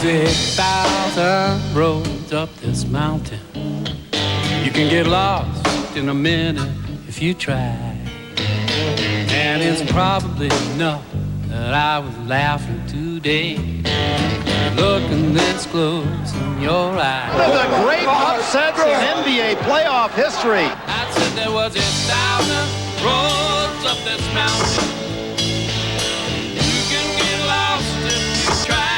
was 8,000 roads up this mountain. You can get lost in a minute if you try. And it's probably enough that I was laughing today, looking this close in your eyes. One of the great upsets in NBA playoff history. I said there was 8,000 roads up this mountain. You can get lost if you try.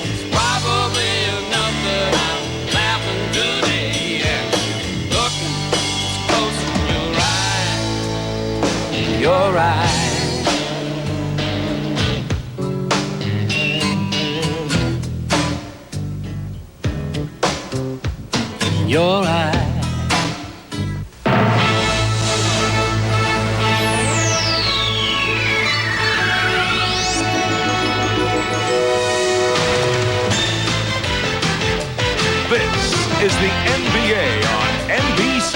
It's probably enough that I'm laughing today and looking close in your eyes. Your eyes. This is the NBA on NBC.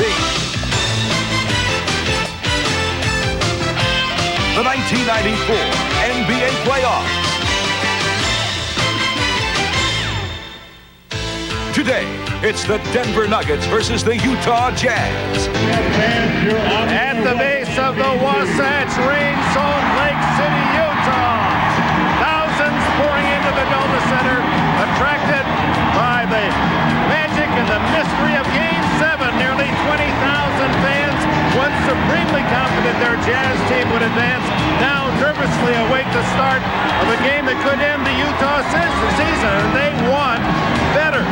The 1994 NBA playoffs. Today, it's the Denver Nuggets versus the Utah Jazz. At the base of the Wasatch Range, Salt Lake City, Utah. Thousands pouring into the Delta Center, attracted by the magic and the mystery of Game 7. Nearly 20,000 fans, once supremely confident their Jazz team would advance, now nervously await the start of a game that could end the Utah season, and they want better.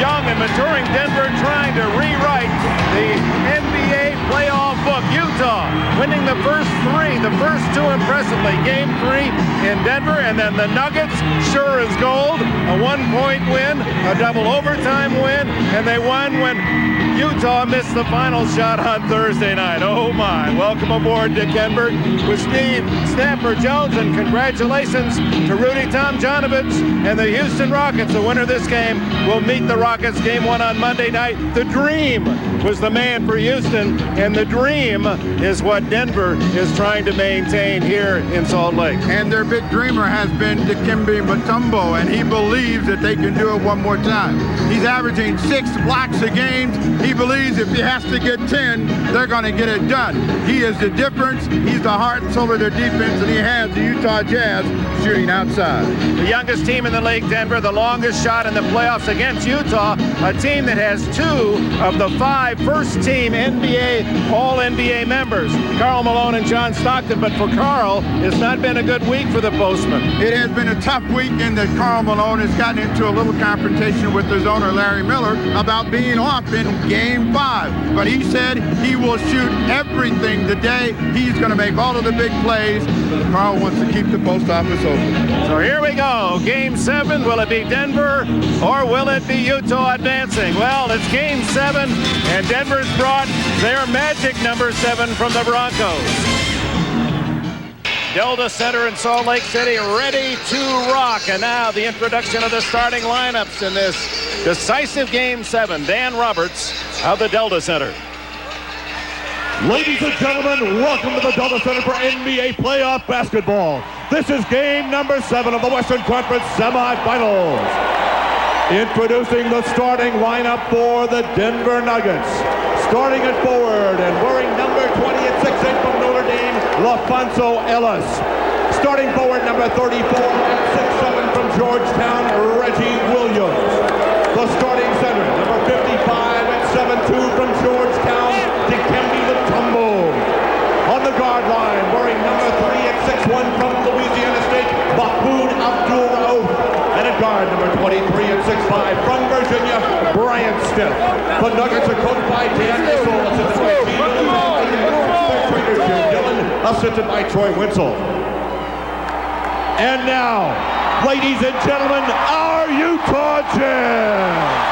Young and maturing Denver trying to rewrite the NBA playoff book. Utah winning the first two impressively. Game 3 in Denver, and then the Nuggets, sure as gold, a one-point win, a double overtime win, and they won when Utah missed the final shot on Thursday night. Oh my, welcome aboard Dick Enberg with Steve Snapper Jones, and congratulations to Rudy Tomjanovich and the Houston Rockets. The winner of this game will meet the Rockets Game 1 on Monday night. The dream was the man for Houston, and the dream is what Denver is trying to maintain here in Salt Lake. And their big dreamer has been Dikembe Mutombo, and he believes that they can do it one more time. He's averaging 6 blocks a game. He believes if he has to get 10, they're going to get it done. He is the difference. He's the heart and soul of their defense, and he has the Utah Jazz shooting outside. The youngest team in the league, Denver, the longest shot in the playoffs against Utah, a team that has 2 of the 5 first-team All-NBA members, Karl Malone and John Stockton. But for Karl, it's not been a good week for the postman. It has been a tough week in that Karl Malone has gotten into a little confrontation with his owner, Larry Miller, about being off in Game 5. But he said he will shoot everything today. He's going to make all of the big plays. Karl wants to keep the post office open. So here we go. Game 7. Will it be Denver or will it be Utah advancing? Well, it's Game 7, and Denver's brought their magic number 7 from the Broncos. Delta Center in Salt Lake City ready to rock. And now the introduction of the starting lineups in this decisive Game 7. Dan Roberts of the Delta Center. Ladies and gentlemen, welcome to the Delta Center for NBA playoff basketball. This is game number 7 of the Western Conference semifinals. Introducing the starting lineup for the Denver Nuggets. Starting at forward and wearing number 20 at 6'8" from Notre Dame, LaFonso Ellis. Starting forward number 34 at 6'7" from Georgetown, Reggie Williams. The starting center, number 55 at 7'2" from Georgetown, Dikembe Mutombo. On the guard line, wearing number 3 at 6'1" from Louisiana State, Mahmoud Abdul-Rauf. And at guard, number 23 at 6'5" from Virginia, Brian Stiff. The Nuggets are coached by Dan Issel, assisted by Jim Dillon, assisted by Troy Winslow. And now, ladies and gentlemen, our Utah Jazz.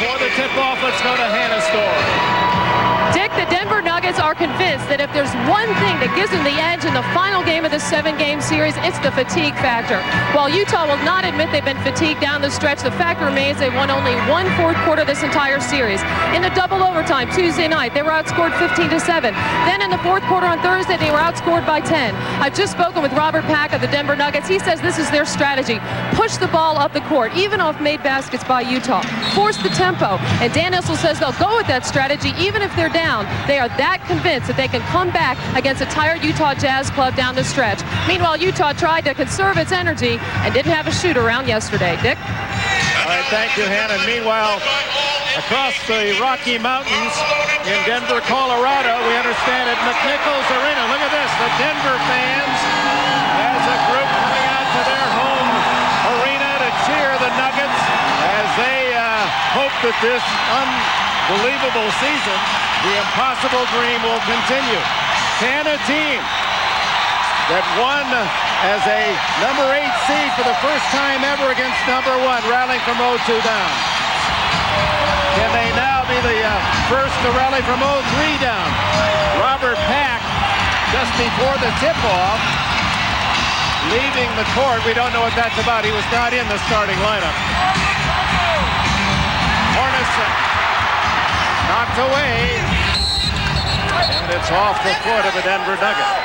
before the tip-off, let's go to Hannah's story. Dick, the Denver Nuggets are convinced that if there's one thing that gives them the edge in the final game of the 7-game series, it's the fatigue factor. While Utah will not admit they've been fatigued down the stretch, the fact remains they won only one fourth quarter this entire series. In the double overtime Tuesday night, they were outscored 15-7. Then in the fourth quarter on Thursday, they were outscored by 10. I've just spoken with Robert Pack of the Denver Nuggets. He says this is their strategy. Push the ball up the court, even off made baskets by Utah. Force the tempo. And Dan Issel says they'll go with that strategy even if they're down. They are that convinced that they can come back against a tired Utah Jazz club down the stretch. Meanwhile, Utah tried to conserve its energy and didn't have a shoot around yesterday. Dick? All right, thank you, Hannah. Meanwhile, across the Rocky Mountains in Denver, Colorado, we understand at McNichols Arena. Look at this, the Denver fans as a group coming out to their home arena to cheer the Nuggets as they hope that this unbelievable season, the impossible dream, will continue. Can a team that won as a number 8 seed for the first time ever against number 1, rallying from 0-2 down, can they now be the first to rally from 0-3 down? Robert Pack, just before the tip-off, leaving the court. We don't know what that's about. He was not in the starting lineup. Hornacek knocked away, and it's off the foot of the Denver Nuggets.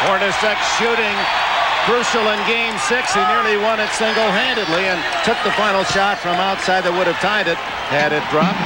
Hornacek shooting crucial in Game 6. He nearly won it single-handedly and took the final shot from outside that would have tied it had it dropped.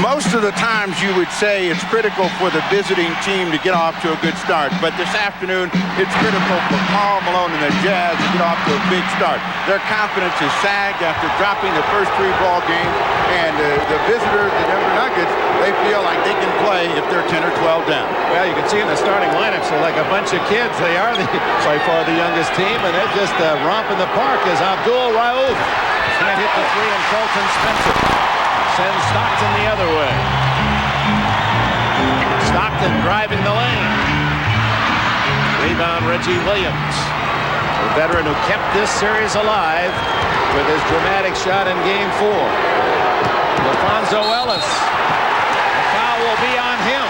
Most of the times you would say it's critical for the visiting team to get off to a good start, but this afternoon it's critical for Karl Malone and the Jazz to get off to a big start. Their confidence is sagged after dropping the first 3 ball games, and the visitors, the Denver Nuggets, they feel like they can play if they're 10 or 12 down. Well, you can see in the starting lineups, they're like a bunch of kids. They are by far the youngest team, and they're just romp in the park as Abdul Rauf can't hit the 3, and Colton Spencer sends Stockton the other way. Stockton driving the lane. Rebound Reggie Williams, the veteran who kept this series alive with his dramatic shot in Game 4. LaFonso Ellis. The foul will be on him.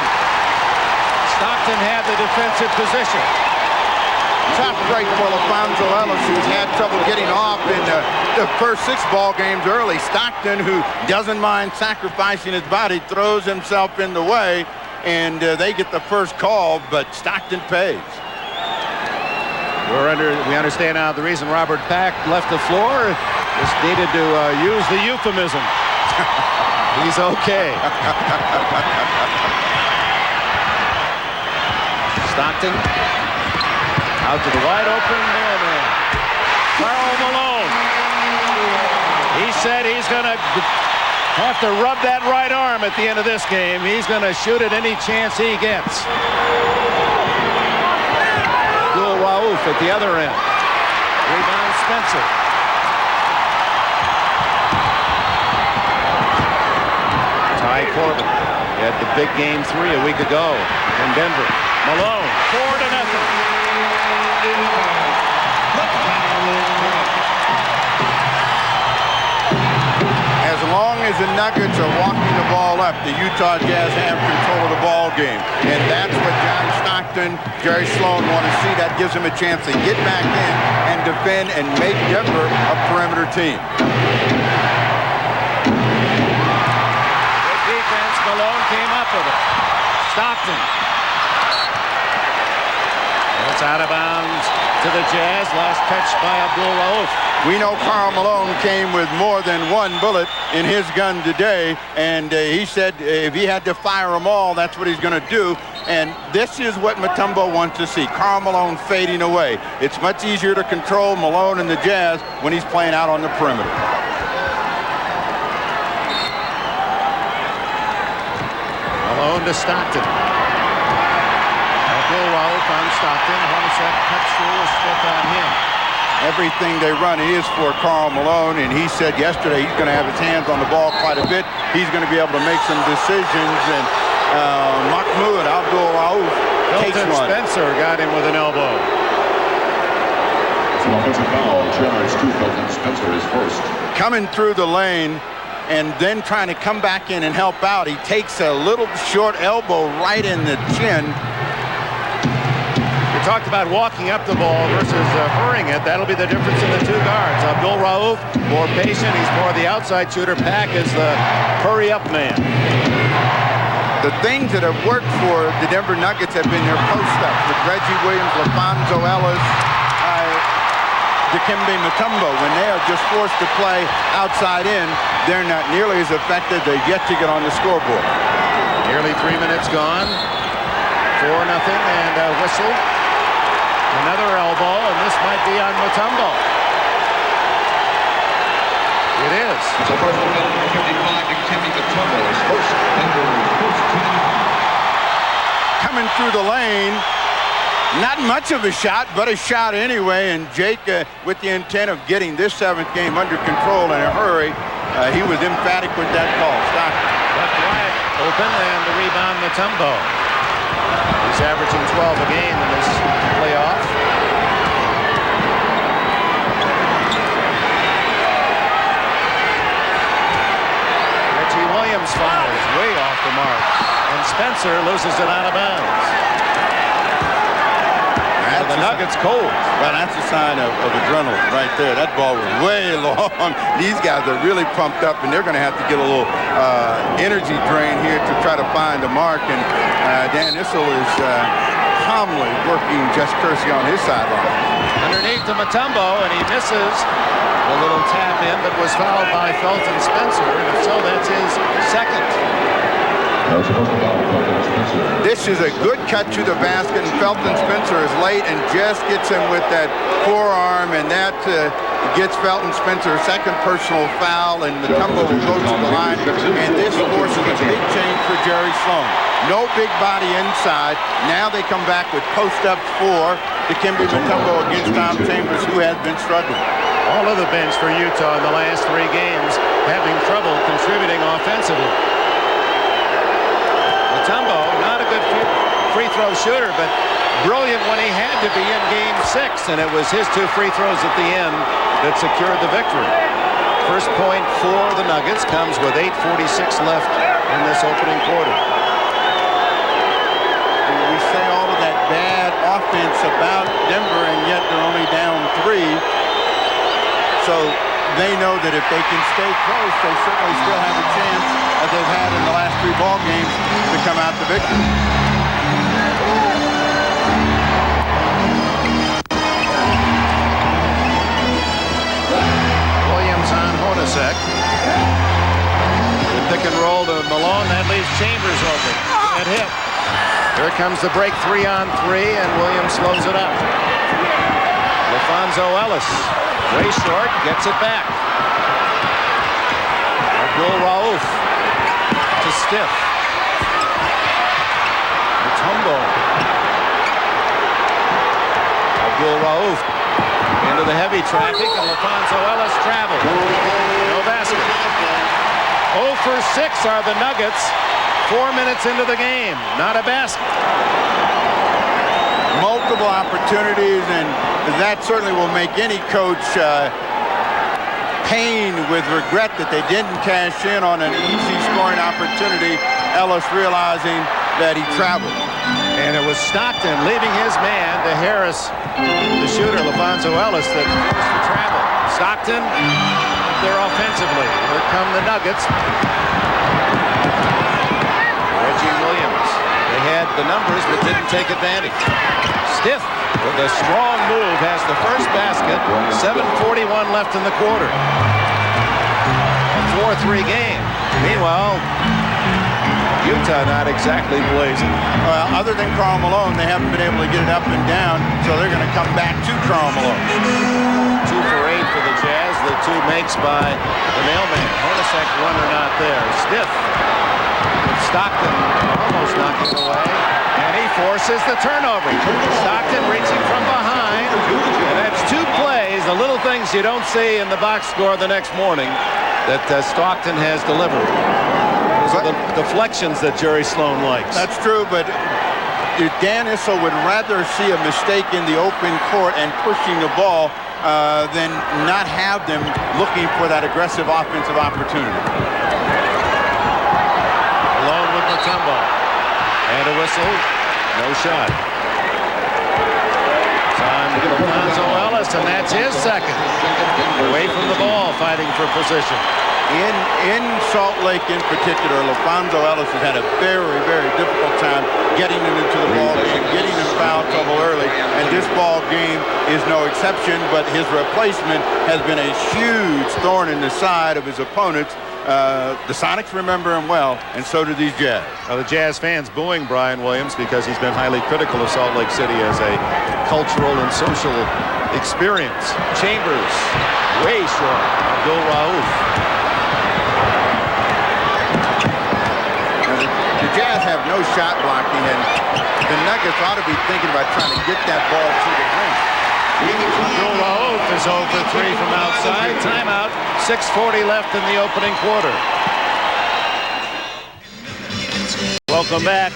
Stockton had the defensive position. Tough break for LaFonso Ellis, who's had trouble getting off in the first 6 ball games early. Stockton, who doesn't mind sacrificing his body, throws himself in the way, and they get the first call, but Stockton pays. We understand now the reason Robert Pack left the floor. Just needed to use the euphemism. He's okay. Stockton out to the wide open man. Karl Malone. He said he's going to have to rub that right arm at the end of this game. He's going to shoot at any chance he gets. Abdul Rauf at the other end. Rebound Spencer. Ty Corbin. He had the big Game 3 a week ago in Denver. Malone, 4-0. As long as the Nuggets are walking the ball up, the Utah Jazz have control of the ball game. And that's what John Stockton, Jerry Sloan want to see. That gives them a chance to get back in and defend and make Denver a perimeter team. Good defense. Malone came up with it. Stockton. It's out of bounds to the Jazz. Last touch by Abdul Rauf. We know Karl Malone came with more than 1 bullet in his gun today, and he said if he had to fire them all, that's what he's going to do. And this is what Mutombo wants to see, Karl Malone fading away. It's much easier to control Malone and the Jazz when he's playing out on the perimeter. Malone to Stockton. Abdul Rauf on Stockton. Hornacek cuts through a stick on him. Everything they run is for Karl Malone, and he said yesterday he's going to have his hands on the ball quite a bit. He's going to be able to make some decisions, and Mahmoud Abdul Rauf takes one. Spencer got him with an elbow. Offensive foul charge to Felton Spencer is first. Coming through the lane and then trying to come back in and help out. He takes a little short elbow right in the chin. We talked about walking up the ball versus hurrying it. That'll be the difference in the two guards. Abdul Rauf, more patient. He's more the outside shooter. Pack is the hurry-up man. The things that have worked for the Denver Nuggets have been their post-ups with Reggie Williams, LaFonso Ellis, Dikembe Mutombo. When they are just forced to play outside in, they're not nearly as effective. They've yet to get on the scoreboard. Nearly 3 minutes gone. 4-0 and a whistle. Another elbow, and this might be on Mutombo. It is. So personal foul number 55, Dikembe Mutombo is first. Denver's first team. Coming through the lane. Not much of a shot, but a shot anyway. And Jake, with the intent of getting this 7th game under control in a hurry, he was emphatic with that call. Stockton. Left wide open, and the rebound Mutombo. He's averaging 12 a game in this playoff. Reggie Williams fires way off the mark, and Spencer loses it out of bounds. The Nuggets cold. Well, that's a sign of adrenaline right there. That ball was way long. These guys are really pumped up, and they're going to have to get a little energy drain here to try to find a mark. And Dan Issel is calmly working Jess Kersey on his sideline. Underneath to Mutombo, and he misses a little tap in, but was fouled by Felton Spencer. And if so, that's his second. This is a good cut to the basket, and Felton Spencer is late and just gets him with that forearm, and that gets Felton Spencer a second personal foul, and Mutombo will go to the line, and this forces a big change for Jerry Sloan. No big body inside. Now they come back with post-up 4 to Dikembe Mutombo against Tom Chambers, who has been struggling. All of the bench for Utah in the last 3 games having trouble contributing offensively. Mutombo, not a good free throw shooter, but brilliant when he had to be in game 6, and it was his 2 free throws at the end that secured the victory. First point for the Nuggets comes with 8:46 left in this opening quarter. We say all of that bad offense about Denver, and yet they're only down 3. So they know that if they can stay close, they certainly still have a chance, as they've had in the last 3 ball games, to come out the victor. Williams on Hornacek. The pick and roll to Malone. That leaves Chambers open. That hit. Here comes the break 3-on-3, and Williams slows it up. LaFonso Ellis. Way short, gets it back. Abdul Rauf to Stiff. Mutombo. Abdul Rauf into the heavy traffic, and LaFonso Ellis travels. No basket. 0 for 6 are the Nuggets. 4 minutes into the game. Not a basket. Multiple opportunities, and that certainly will make any coach pain with regret that they didn't cash in on an easy scoring opportunity. Ellis realizing that he traveled. And it was Stockton leaving his man to Harris, the shooter, LaFonso Ellis, that forced the travel. Stockton there offensively. Here come the Nuggets. Reggie Williams. They had the numbers but didn't take advantage. Stiff with a strong move has the first basket. 7:41 left in the quarter. A 4-3 game. Meanwhile, Utah not exactly blazing. Well, other than Karl Malone, they haven't been able to get it up and down, so they're going to come back to Karl Malone. 2 for 8 for the Jazz. The 2 makes by the mailman. Hornacek runner not there. Stiff. Stockton almost knocking away, and he forces the turnover. Stockton reaching from behind, and that's 2 plays, the little things you don't see in the box score the next morning that Stockton has delivered. Those are the deflections that Jerry Sloan likes. That's true, but Dan Issel would rather see a mistake in the open court and pushing the ball than not have them looking for that aggressive offensive opportunity. Alone with Mutombo. And a whistle. No shot. Time to Alfonso Ellis, and that's his second. Away from the ball, fighting for position. In Salt Lake in particular, Alfonso Ellis has had a very, very difficult time getting them into the ball game, getting in foul trouble early, and this ball game is no exception, but his replacement has been a huge thorn in the side of his opponents. The Sonics remember him well, and so do these Jazz. Well, the Jazz fans booing Brian Williams because he's been highly critical of Salt Lake City as a cultural and social experience. Chambers, way short. Abdul Rauf. The Jazz have no shot blocking, and the Nuggets ought to be thinking about trying to get that ball to the rim. Abdul Rauf is 0 for 3 from outside. Timeout. 6:40 left in the opening quarter. Welcome back.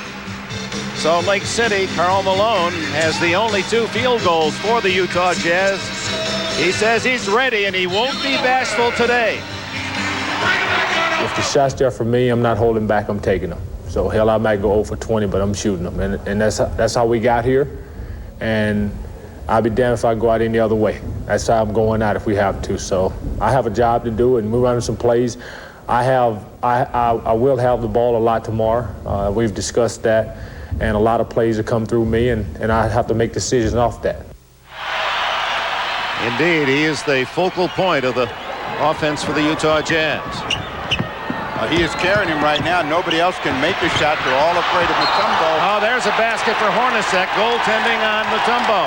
Salt Lake City. Karl Malone has the only 2 field goals for the Utah Jazz. He says he's ready and he won't be bashful today. If the shot's there for me, I'm not holding back, I'm taking them. So hell, I might go 0 for 20, but I'm shooting them. And that's how we got here. And I'll be damned if I go out any other way. That's how I'm going out if we have to. So I have a job to do, and we're running some plays. I will have the ball a lot tomorrow. We've discussed that, and a lot of plays will come through me, and I have to make decisions off that. Indeed, he is the focal point of the offense for the Utah Jazz. He is carrying him right now. Nobody else can make a shot. They're all afraid of Mutombo. Oh, there's a basket for Hornacek. Goaltending on Mutombo.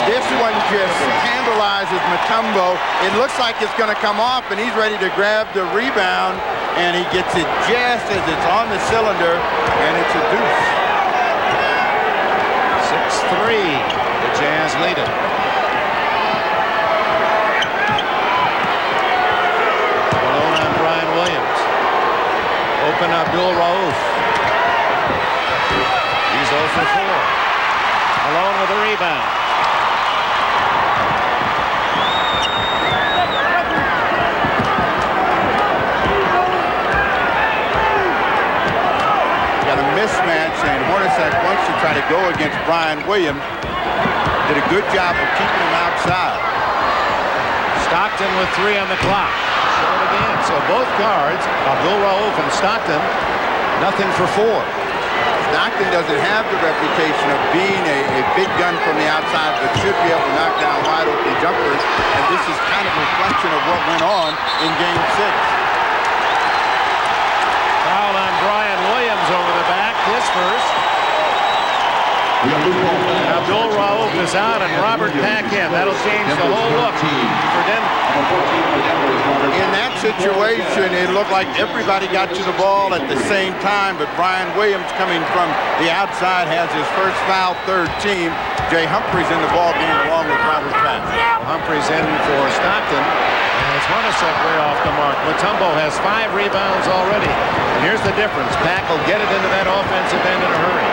This one just scandalizes Mutombo. It looks like it's going to come off, and he's ready to grab the rebound, and he gets it just as it's on the cylinder, and it's a deuce. 6-3. The Jazz lead it. Alone on Brian Williams. Open Abdul Rauf. He's 0 for 4. Alone with a rebound. Got a mismatch, and Hornacek wants to try to go against Brian Williams. Did a good job of keeping him outside. Stockton with 3 on the clock. Short again. So both guards, Abdul Rauf and Stockton, nothing for 4. Stockton doesn't have the reputation of being a big gun from the outside, but should be able to knock down wide open jumpers. And this is kind of a reflection of what went on in Game 6. Foul on Brian Williams over the back. His first. Abdul Rauf is out and Robert Pack in. That'll change the whole look for Denver. In that situation, it looked like everybody got to the ball at the same time, but Brian Williams, coming from the outside, has his first foul, 3rd team. Jay Humphries in the ball game along with Robert Pack. Humphries in for Stockton. And it's Hornacek way off the mark. Mutombo has 5 rebounds already. And here's the difference. Pack will get it into that offensive end in a hurry.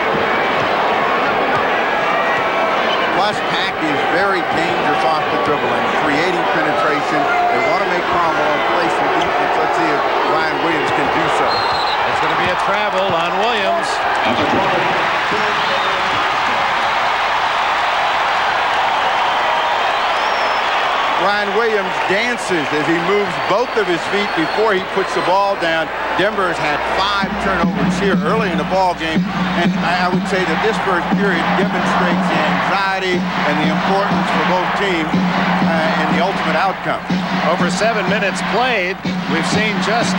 Plus, Pack is very dangerous off the dribble and creating penetration. They want to make Cromwell and play some defense. Let's see if Brian Williams can do so. It's going to be a travel on Williams. Brian Williams dances as he moves both of his feet before he puts the ball down. Denver has had 5 turnovers here early in the ball game, and I would say that this first period demonstrates the anxiety and the importance for both teams and the ultimate outcome. Over 7 minutes played, we've seen just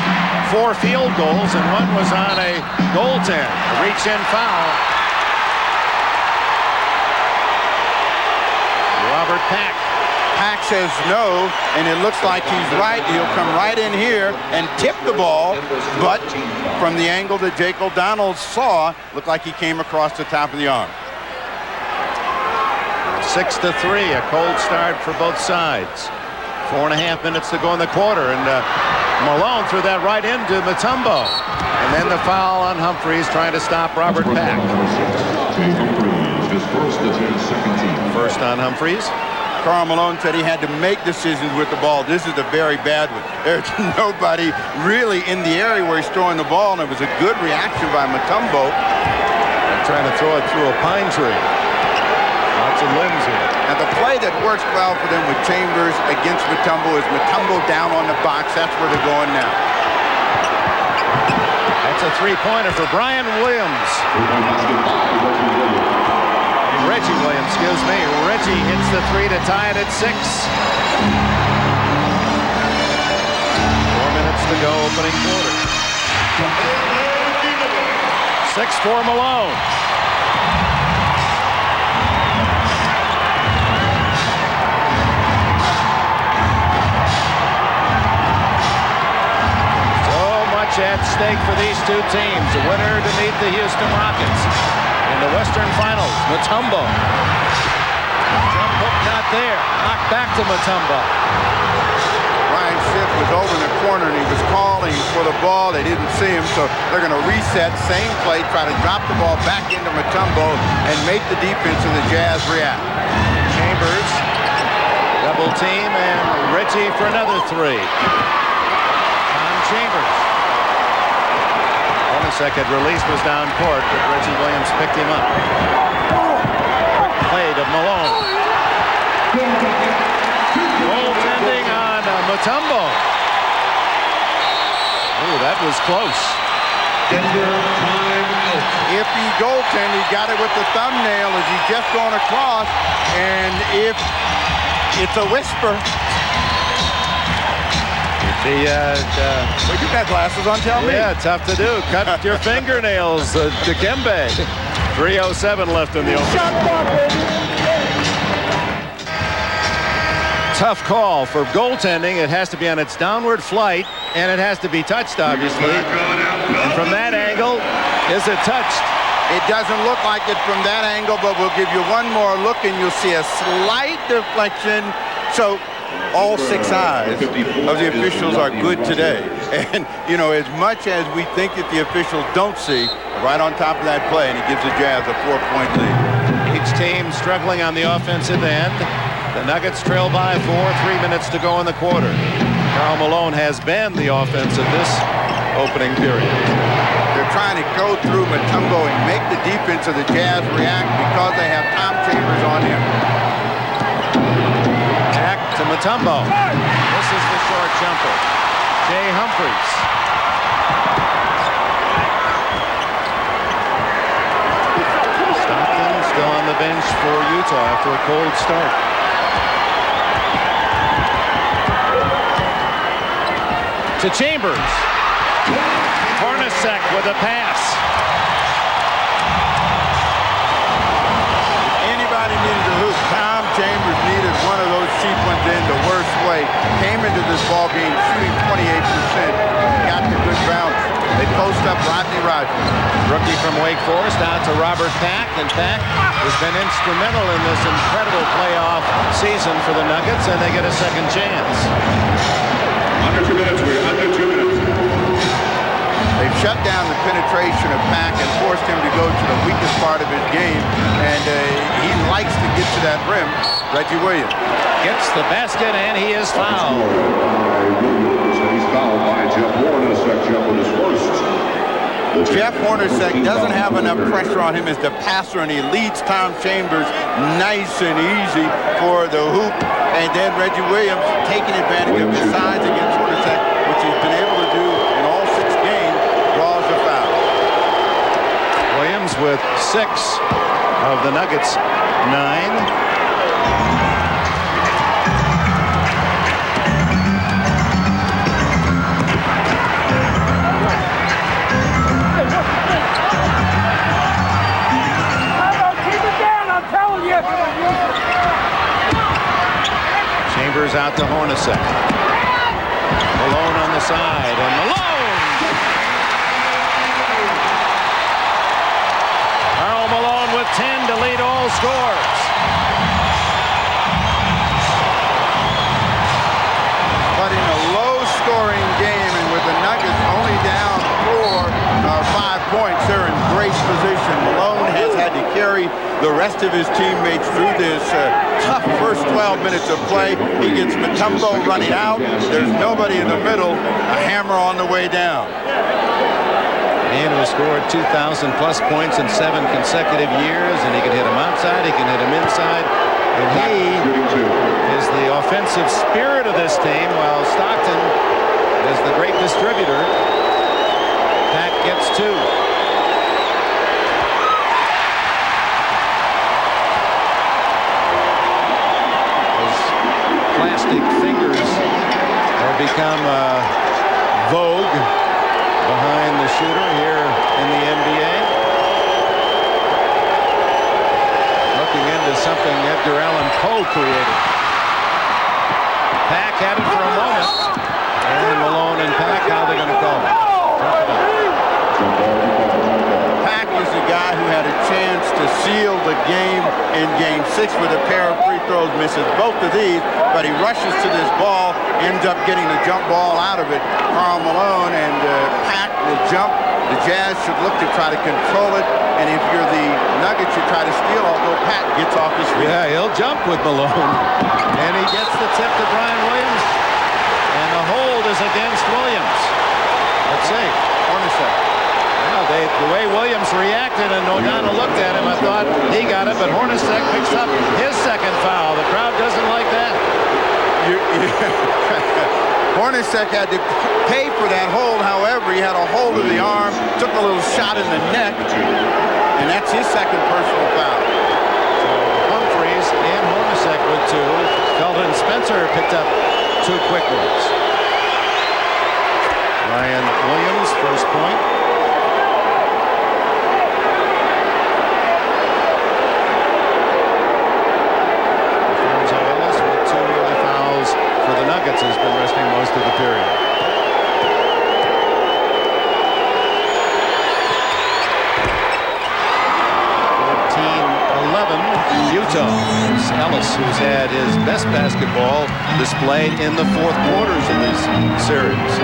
4 field goals, and one was on a goaltend. A reach-in foul. Robert Pack. Pack says no, and it looks like he's right. He'll come right in here and tip the ball, but from the angle that Jake O'Donnell saw, looked like he came across the top of the arm. 6-3, a cold start for both sides. 4.5 minutes to go in the quarter, and Malone threw that right into Mutombo. And then the foul on Humphries trying to stop Robert Pack. his first of his second team. First on Humphreys. Karl Malone said he had to make decisions with the ball. This is a very bad one. There's nobody really in the area where he's throwing the ball, and it was a good reaction by Mutombo. I'm trying to throw it through a pine tree. Lots of limbs here. Now the play that works well for them with Chambers against Mutombo is Mutombo down on the box. That's where they're going now. That's a three-pointer for Brian Williams. Reggie Williams, excuse me. Reggie hits the three to tie it at 6. 4 minutes to go, opening quarter. 6-4 Malone. So much at stake for these two teams. The winner to meet the Houston Rockets in the Western Finals. Mutombo. Jump hook not there. Knocked back to Mutombo. Ryan Schiff was over in the corner and he was calling for the ball. They didn't see him, so they're going to reset. Same play, try to drop the ball back into Mutombo and make the defense of the Jazz react. Chambers, double team, and Reggie for another three. On Chambers. Second release was down court, but Reggie Williams picked him up. Quick play to Malone. Goaltending on Mutombo. Ooh, that was close. If he goaltended, he got it with the thumbnail as he's just going across, and if it's a whisper. Well, you got glasses on, tell me. Yeah, tough to do. Cut your fingernails, Dikembe. 3:07 left in the opening. Tough call for goaltending. It has to be on its downward flight, and it has to be touched, obviously. And from that angle, is it touched? It doesn't look like it from that angle, but we'll give you one more look, and you'll see a slight deflection. So all 6 eyes of the officials are good today. And, you know, as much as we think that the officials don't see, right on top of that play, and he gives the Jazz a 4-point lead. Each team struggling on the offensive end. The Nuggets trail by 4, 3 minutes to go in the quarter. Karl Malone has been the offense of this opening period. They're trying to go through Mutombo and make the defense of the Jazz react because they have Tom Chambers on him. To Mutombo. This is the short jumper. Jay Humphreys. Stockton still on the bench for Utah after a cold start. To Chambers. Hornacek with a pass. Anybody needed a hoop, Tom Chambers needed one of those cheap ones in the worst way. Came into this ball game shooting 28%. Got the good bounce. They post up Rodney Rogers. Rookie from Wake Forest out to Robert Pack, and Pack has been instrumental in this incredible playoff season for the Nuggets, and they get a second chance. Under 2 minutes, we're under 2 minutes. They've shut down the penetration of Pack and forced him to go to the weakest part of his game, and he likes to get to that rim. Reggie Williams gets the basket, and he is fouled. He's fouled by Jeff Hornacek. Jeff with his first. Jeff Hornacek doesn't have enough pressure on him as the passer, and he leads Tom Chambers nice and easy for the hoop. And then Reggie Williams taking advantage of his size against Hornacek, which he's been able to do in all 6 games, draws a foul. Williams with 6 of the Nuggets' 9. Chambers out to Hornacek. Malone on the side, and Malone! Karl Malone with 10 to lead all scores. But in a low-scoring game, and with the Nuggets only down 4 or 5 points, they're in great position. Malone has had to carry the rest of his teammates through this tough first 12 minutes of play. He gets Mutombo running out. There's nobody in the middle. A hammer on the way down. And who scored 2,000 plus points in 7 consecutive years, and he can hit him outside, he can hit him inside, and he is the offensive spirit of this team, while Stockton is the great distributor. Pack gets 2. His plastic fingers have become vogue behind the shooter here in the NBA. Looking into something Edgar Allan Poe created. Pack had it for a moment. And Malone and Pack, how are they going to call it? Pack is the guy who had a chance to seal the game in Game 6 with a pair of free throws, misses both of these, but he rushes to this ball, ends up getting the jump ball out of it. Karl Malone and Pack will jump. The Jazz should look to try to control it, and if you're the Nuggets, you try to steal, although Pack gets off his feet. Yeah, he'll jump with Malone. And he gets the tip to Brian Williams, and the hold is against Williams. Let's see. Hornacek. Well, the way Williams reacted and O'Donnell looked at him, I thought he got it, but Hornacek picks up his second foul. The crowd doesn't like that. Hornacek had to pay for that hold. However, he had a hold of the arm, took a little shot in the neck, and that's his second personal foul. Humphreys and Hornacek with 2. Felton Spencer picked up 2 quick ones. Ryan Williams, first point. The Nuggets has been resting most of the period. 14-11 Utah. It's Ellis who's had his best basketball displayed in the fourth quarters of this series.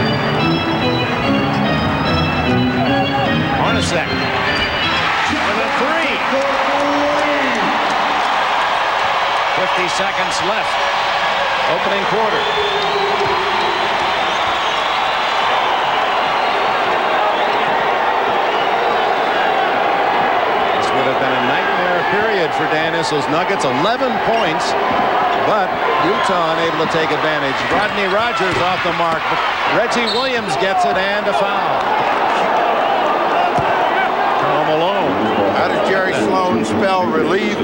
Hornacek with a 3. 50 seconds left. Opening quarter. This would have been a nightmare period for Dan Issel's Nuggets. 11 points, but Utah unable to take advantage. Rodney Rogers off the mark. Reggie Williams gets it and a foul. Karl Malone. How does Jerry Sloan spell relief?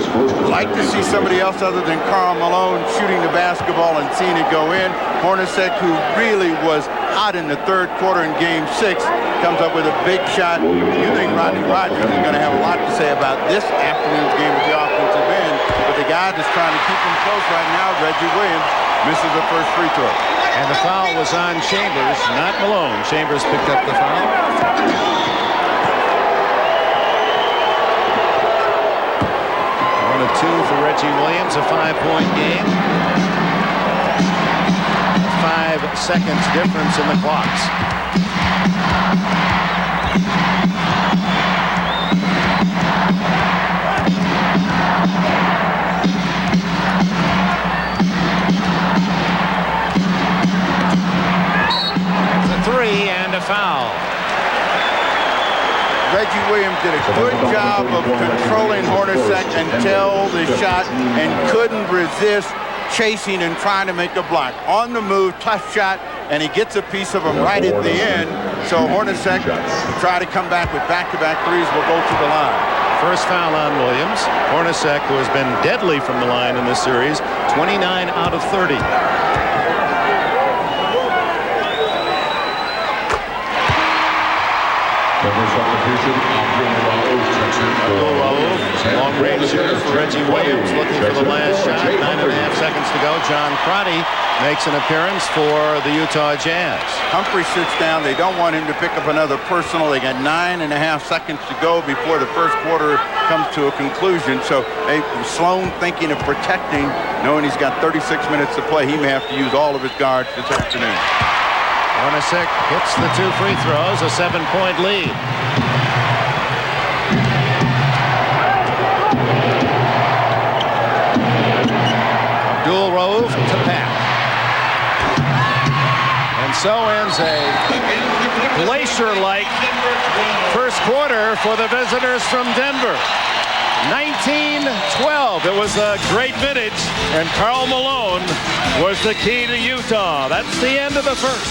Like to see somebody else other than Karl Malone shooting the basketball and seeing it go in. Hornacek, who really was hot in the third quarter in Game 6, comes up with a big shot. You think Rodney Rogers is going to have a lot to say about this afternoon's game at the offensive end, but the guy that's trying to keep him close right now, Reggie Williams, misses the first free throw. And the foul was on Chambers, not Malone. Chambers picked up the foul. 2 for Reggie Williams, a 5-point game. 5 seconds difference in the clocks. It's a 3 and a foul. Reggie Williams did a good job of controlling Hornacek until the shot and couldn't resist chasing and trying to make a block. On the move, tough shot, and he gets a piece of him right at the end. So Hornacek try to come back with back-to-back threes, will go to the line. First foul on Williams. Hornacek, who has been deadly from the line in this series, 29 out of 30. Long-range shooter for Reggie Williams, looking for the last shot. 9.5 seconds to go. John Crotty makes an appearance for the Utah Jazz. Humphrey sits down. They don't want him to pick up another personal. They got 9.5 seconds to go before the first quarter comes to a conclusion. So Sloan thinking of protecting, knowing he's got 36 minutes to play. He may have to use all of his guards this afternoon. Hornacek hits the 2 free throws, a 7-point lead. Raouf to Pat. And so ends a glacier-like first quarter for the visitors from Denver. 19-12. It was a great vintage, and Karl Malone was the key to Utah. That's the end of the first.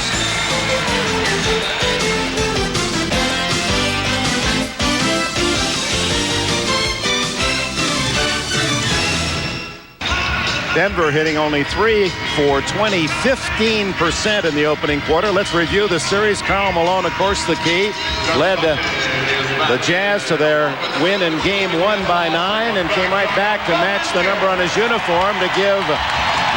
Denver hitting only 3 for 20, 15% in the opening quarter. Let's review the series. Karl Malone, of course, the key. Led the Jazz to their win in game 1 by 9 and came right back to match the number on his uniform to give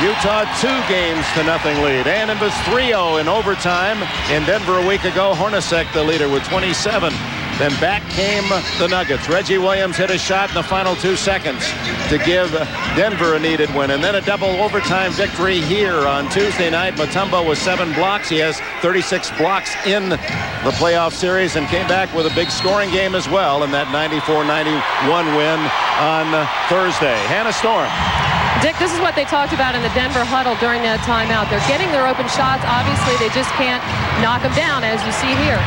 Utah 2-0 lead. And it was 3-0 in overtime in Denver a week ago. Hornacek, the leader, with 27. Then back came the Nuggets. Reggie Williams hit a shot in the final 2 seconds to give Denver a needed win. And then a double overtime victory here on Tuesday night. Mutombo with 7 blocks. He has 36 blocks in the playoff series and came back with a big scoring game as well in that 94-91 win on Thursday. Hannah Storm. Dick, this is what they talked about in the Denver huddle during that timeout. They're getting their open shots. Obviously, they just can't knock them down, as you see here.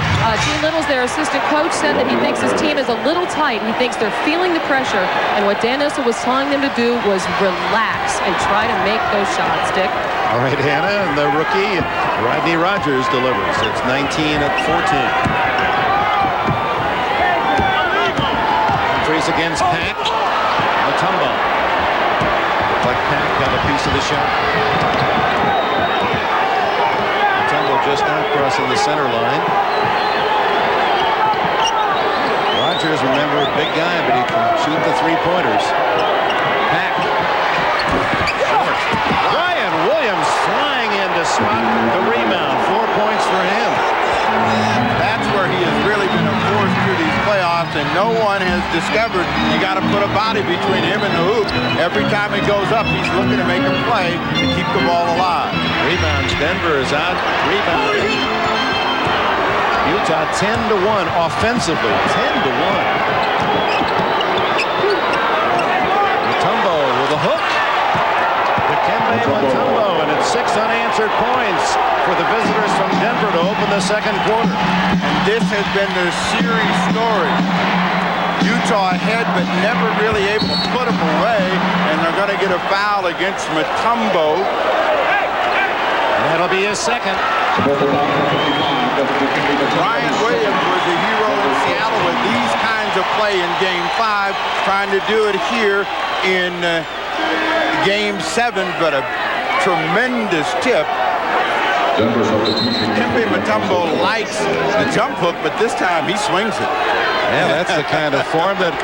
Gene Littles, their assistant coach, said that he thinks his team is a little tight. He thinks they're feeling the pressure. And what Dan Issel was telling them to do was relax and try to make those shots, Dick. All right, Hannah, and the rookie, Rodney Rogers, delivers. It's 19-14. Humphries against Pack. Mutombo. Like Pack got a piece of the shot. Mutombo just not crossing the center line. Rogers, remember, a big guy, but he can shoot the 3-pointers. Pack. Short. Ryan Williams flying in to spot the rebound. 4 points for him. That's where he has really been a force through these playoffs, and no one has discovered you got to put a body between him and the hoop. Every time he goes up, he's looking to make a play to keep the ball alive. Rebounds. Denver is out rebounding. Utah 10-1 offensively. 10-1. Mutombo with a hook. Dikembe Mutombo, and it's 6 unanswered points for the visitors from Denver to open the second quarter. And this has been their series story. Utah ahead, but never really able to put them away, and they're going to get a foul against Mutombo. That'll be his second. Ryan Williams was the hero in Seattle with these kinds of play in Game 5, trying to do it here in Game 7, but a tremendous tip. Dikembe Mutombo likes the jump hook, but this time he swings it. Yeah, that's the kind of form that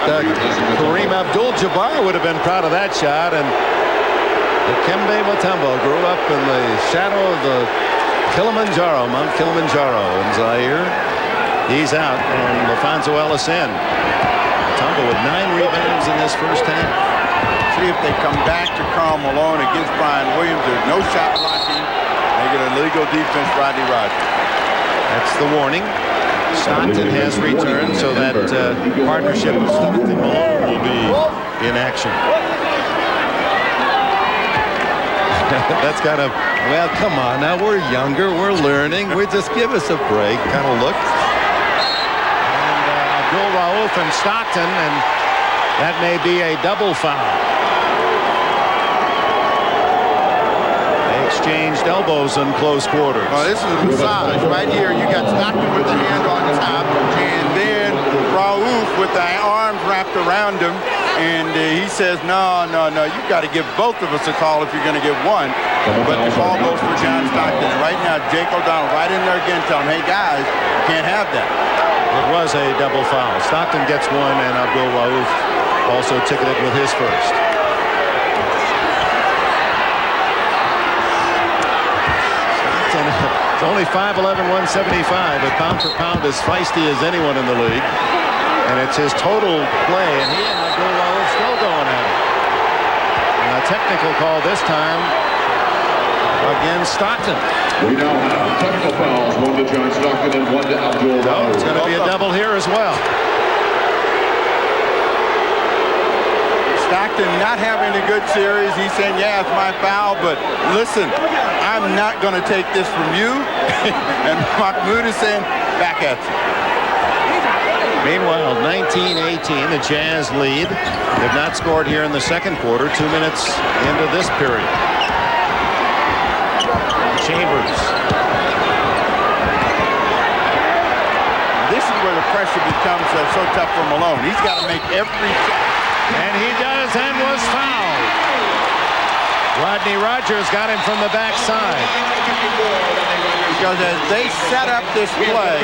Kareem Abdul-Jabbar would have been proud of that shot. And Dikembe Mutombo grew up in the shadow of the Kilimanjaro, Mount Kilimanjaro in Zaire. He's out, and LaFonso Ellis in. Mutombo with 9 rebounds in this first half. See if they come back to Karl Malone against Brian Williams. There's no shot blocking. They get a legal defense, Rodney Rogers. That's the warning. Stockton has returned, so that partnership of Stockton-Malone will be in action. That's kind of, well, come on now, we're younger, we're learning, just give us a break kind of look. And Abdul Raouf and Stockton, and that may be a double foul. They exchanged elbows in close quarters. Well, this is a massage. Right here, you got Stockton with the hand on top, and then Raouf with the arms wrapped around him. And he says, no, you've got to give both of us a call if you're going to give one. But the call goes for John Stockton. And right now, Jake O'Donnell right in there again telling him, hey, guys, you can't have that. It was a double foul. Stockton gets one, and Abdul Raouf also ticketed with his first. Stockton, it's only 5'11", 175, but pound for pound as feisty as anyone in the league. And it's his total play, and he and Abdul Raouf still going at it. And a technical call this time against Stockton. We now have technical fouls, 1 to John Stockton and 1 to Abdul Raouf. It's going to be a double here as well. Stockton Stockton not having a good series. He's saying, yeah, it's my foul, but listen, I'm not going to take this from you. And Mahmoud is saying, back at you. Meanwhile, 19-18, the Jazz lead. They've not scored here in the second quarter, 2 minutes into this period. Chambers. This is where the pressure becomes so tough for Malone. He's got to make every shot. And he does, and was fouled. Rodney Rogers got him from the backside. Because as they set up this play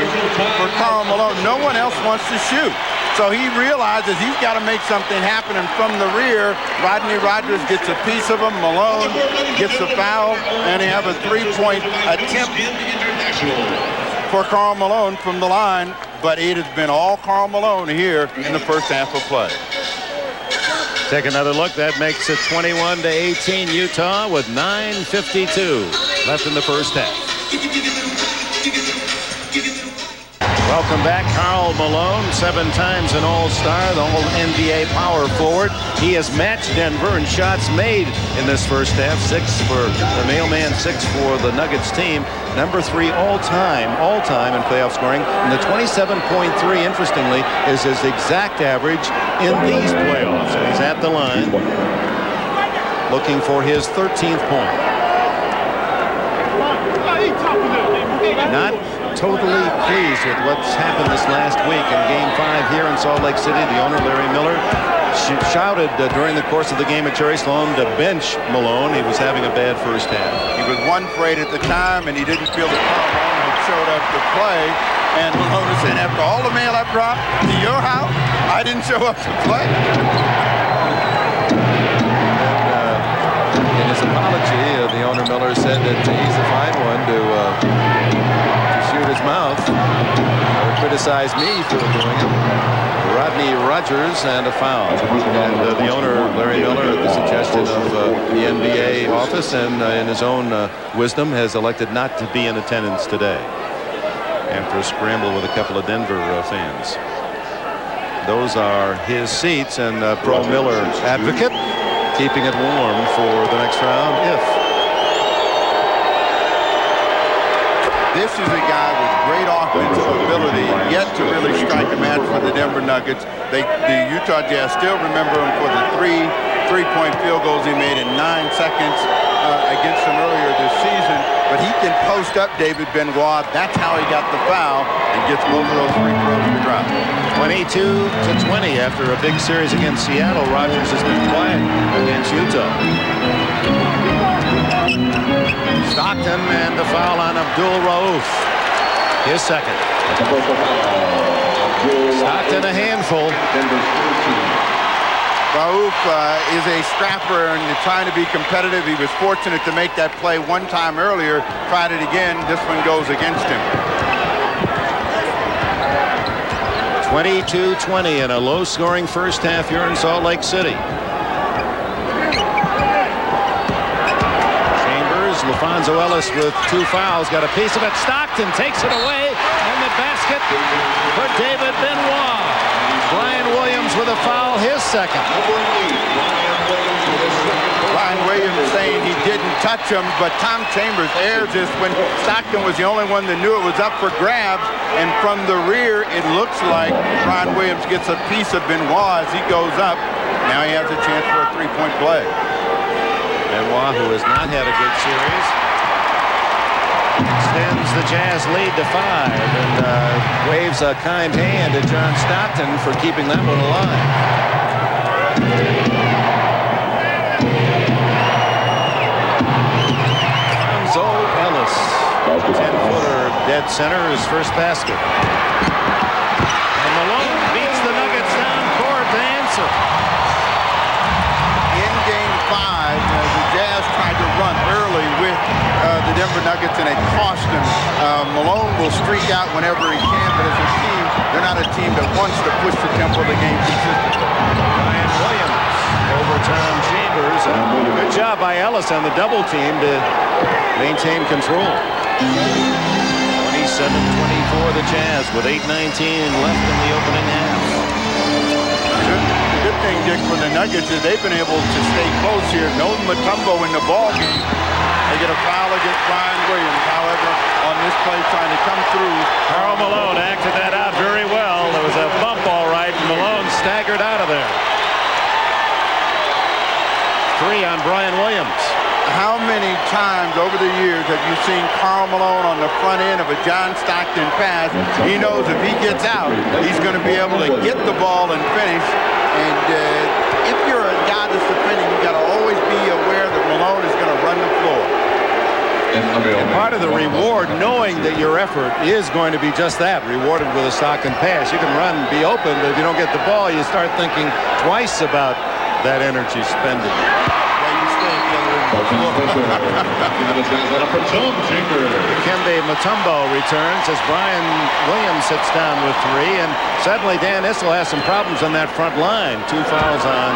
for Karl Malone, no one else wants to shoot. So he realizes he's got to make something happen, and from the rear, Rodney Rogers gets a piece of him. Malone gets the foul, and they have a three-point attempt for Karl Malone from the line, but it has been all Karl Malone here in the first half of play. Take another look. That makes it 21-18 Utah with 9:52 left in the first half. Welcome back, Karl Malone, 7 times an All-Star, the All-NBA power forward. He has matched Denver in shots made in this first half. 6 for the mailman, 6 for the Nuggets team. Number 3 all-time in playoff scoring. And the 27.3, interestingly, is his exact average in these playoffs. And he's at the line looking for his 13th point. Not totally pleased with what's happened this last week in Game 5 here in Salt Lake City. The owner, Larry Miller, shouted during the course of the game at Jerry Sloan to bench Malone. He was having a bad first half. He was 1 for 8 at the time, and he didn't feel that Karl Malone had showed up to play. And Malone was saying, after all the mail I brought to your house, I didn't show up to play. In his apology, the owner Miller said that he's a fine one to shoot his mouth or criticize me for doing it. Rodney Rogers and a foul. And the owner, Larry Miller, at the suggestion of the NBA office and in his own wisdom, has elected not to be in attendance today after a scramble with a couple of Denver fans. Those are his seats, and Pro Miller advocate, keeping it warm for the next round if. This is a guy with great offensive ability, yet to really strike a match for the Denver Nuggets. The Utah Jazz still remember him for the three-point field goals he made in 9 seconds against them earlier this season. But he can post up David Benoit. That's how he got the foul and gets both of those free throws to drop. 22-20 after a big series against Seattle. Rogers has been quiet against Utah. Stockton and the foul on Abdul Rauf. His second. Stockton a handful. Rauf is a scrapper and trying to be competitive. He was fortunate to make that play one time earlier. Tried it again. This one goes against him. 22-20 in a low-scoring first half here in Salt Lake City. Chambers, LaFonso Ellis with 2 fouls. Got a piece of it. Stockton takes it away. And the basket for David Benoit. Brian Williams with a foul, his second. Brian Williams saying he didn't touch him, but Tom Chambers airs this when Stockton was the only one that knew it was up for grabs. And from the rear, it looks like Brian Williams gets a piece of Benoit as he goes up. Now he has a chance for a 3-point play. Benoit, who has not had a good series, extends the Jazz lead to 5 and waves a kind hand at John Stockton for keeping that one alive. Lonzo Ellis, 10-footer dead center, his first basket. And Malone beats the Nuggets down court to answer. In Game 5, the Jazz tried to run early with the Denver Nuggets, and it cost them. Malone will streak out whenever he can, but as a team, they're not a team that wants to push the tempo of the game consistently. Brian Williams over Tom Chambers. Good job by Ellis on the double team to maintain control. 27-24 the Jazz with 8:19 left in the opening half. The good thing, Dick, for the Nuggets is they've been able to stay close here. No Mutombo in the ball game. They get a foul against Brian Williams. However, on this play trying to come through. Karl Malone acted that out very well. There was a bump all right. Malone staggered out of there. 3 on Brian Williams. How many times over the years have you seen Karl Malone on the front end of a John Stockton pass? He knows if he gets out, he's going to be able to get the ball and finish. And if you're a guy that's defending, you got to always be aware that Malone is going to run the floor. And part of the reward, knowing that your effort is going to be just that, rewarded with a Stockton pass. You can run, be open, but if you don't get the ball, you start thinking twice about that energy spending. Dikembe Mutombo returns as Brian Williams sits down with 3, and suddenly Dan Issel has some problems on that front line. 2 fouls on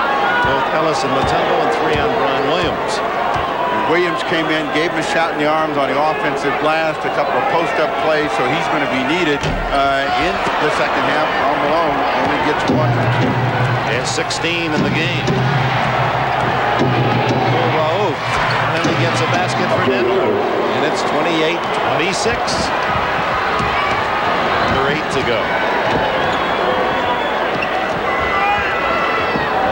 both Ellis and Mutombo and 3 on Brian Williams. Williams came in, gave him a shot in the arms on the offensive glass, a couple of post-up plays, so he's going to be needed in the second half. Karl Malone only gets 1. He has 16 in the game. Raouf finally gets a basket for Denver, and it's 28-26. Under 8 to go.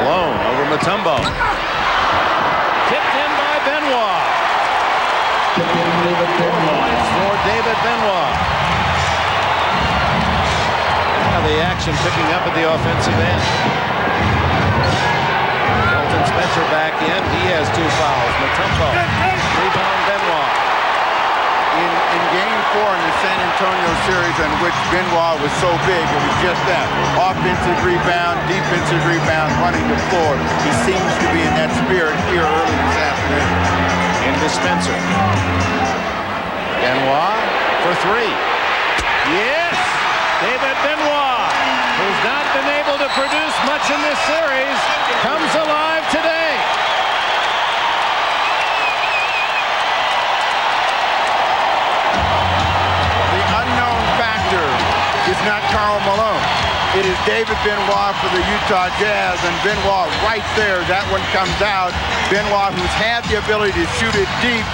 Malone over Mutombo. Tipped in by Benoit. 4 points for David Benoit. Now the action picking up at the offensive end. Elton Spencer back in. He has 2 fouls. Mutombo. Rebound Benoit. In Game 4 in the San Antonio series in which Benoit was so big, it was just that. Offensive rebound, defensive rebound, running the floor. He seems to be in that spirit here early this afternoon. Into Spencer. Benoit for 3. Yes! David Benoit, who's not been able to produce much in this series, comes alive today. The unknown factor is not Karl Malone. It is David Benoit for the Utah Jazz, and Benoit right there. That one comes out. Benoit, who's had the ability to shoot it deep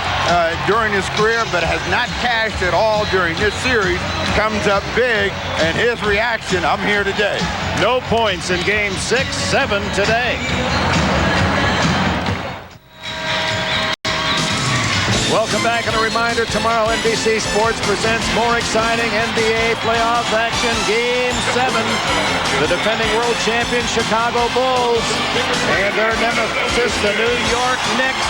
during his career, but has not cashed at all during this series, comes up big, and his reaction, I'm here today. No points in Game 6, 7 today. Welcome back, and a reminder, tomorrow NBC Sports presents more exciting NBA playoff action. Game 7, the defending world champion Chicago Bulls and their nemesis, the New York Knicks.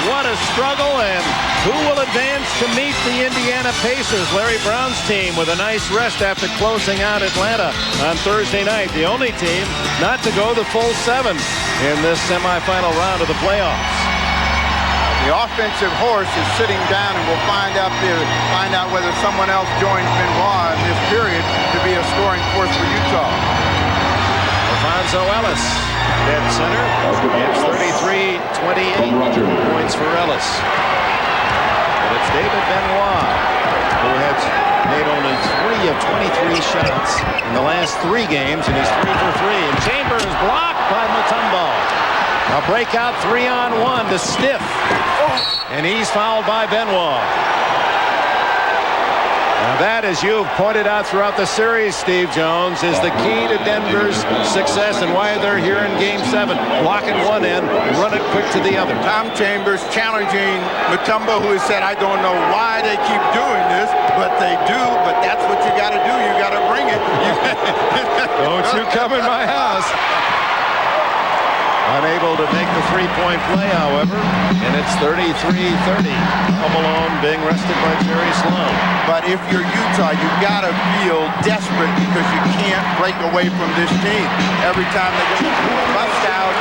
What a struggle, and who will advance to meet the Indiana Pacers? Larry Brown's team with a nice rest after closing out Atlanta on Thursday night. The only team not to go the full 7 in this semifinal round of the playoffs. The offensive horse is sitting down, and we'll find out whether someone else joins Benoit in this period to be a scoring force for Utah. Alfonso Ellis, dead center. It's 33-28 points for Ellis. But it's David Benoit, who has made only 3 of 23 shots in the last 3 games, and he's 3 for 3. And Chambers blocked by Mutombo. A breakout 3-on-1 to Stiff. And he's fouled by Benoit. Now that, as you've pointed out throughout the series, Steve Jones, is the key to Denver's success and why they're here in Game 7. Block at one end, run it quick to the other. Tom Chambers challenging Mutombo, who has said, I don't know why they keep doing this, but they do, but that's what you got to do. You got to bring it. Don't you come in my house. Unable to make the 3-point play, however, and it's 33-30. Malone being rested by Jerry Sloan. But if you're Utah, you've got to feel desperate because you can't break away from this team. Every time they get bust out,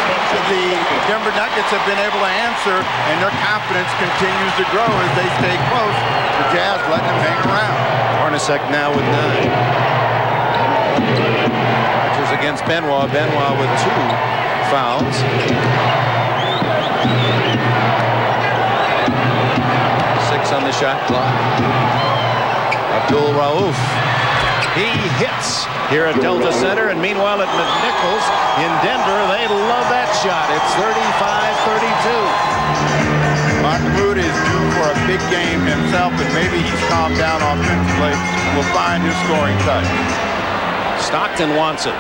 the Denver Nuggets have been able to answer, and their confidence continues to grow as they stay close. The Jazz letting them hang around. Hornacek now with 9. Rodgers against Benoit. Benoit with 2 fouls. 6 on the shot clock. Abdul Raouf. He hits here at Delta Center. And meanwhile at McNichols in Denver, they love that shot. It's 35-32. Mahmoud is due for a big game himself, and maybe he's calmed down offensively and will find his scoring touch. Stockton wants it.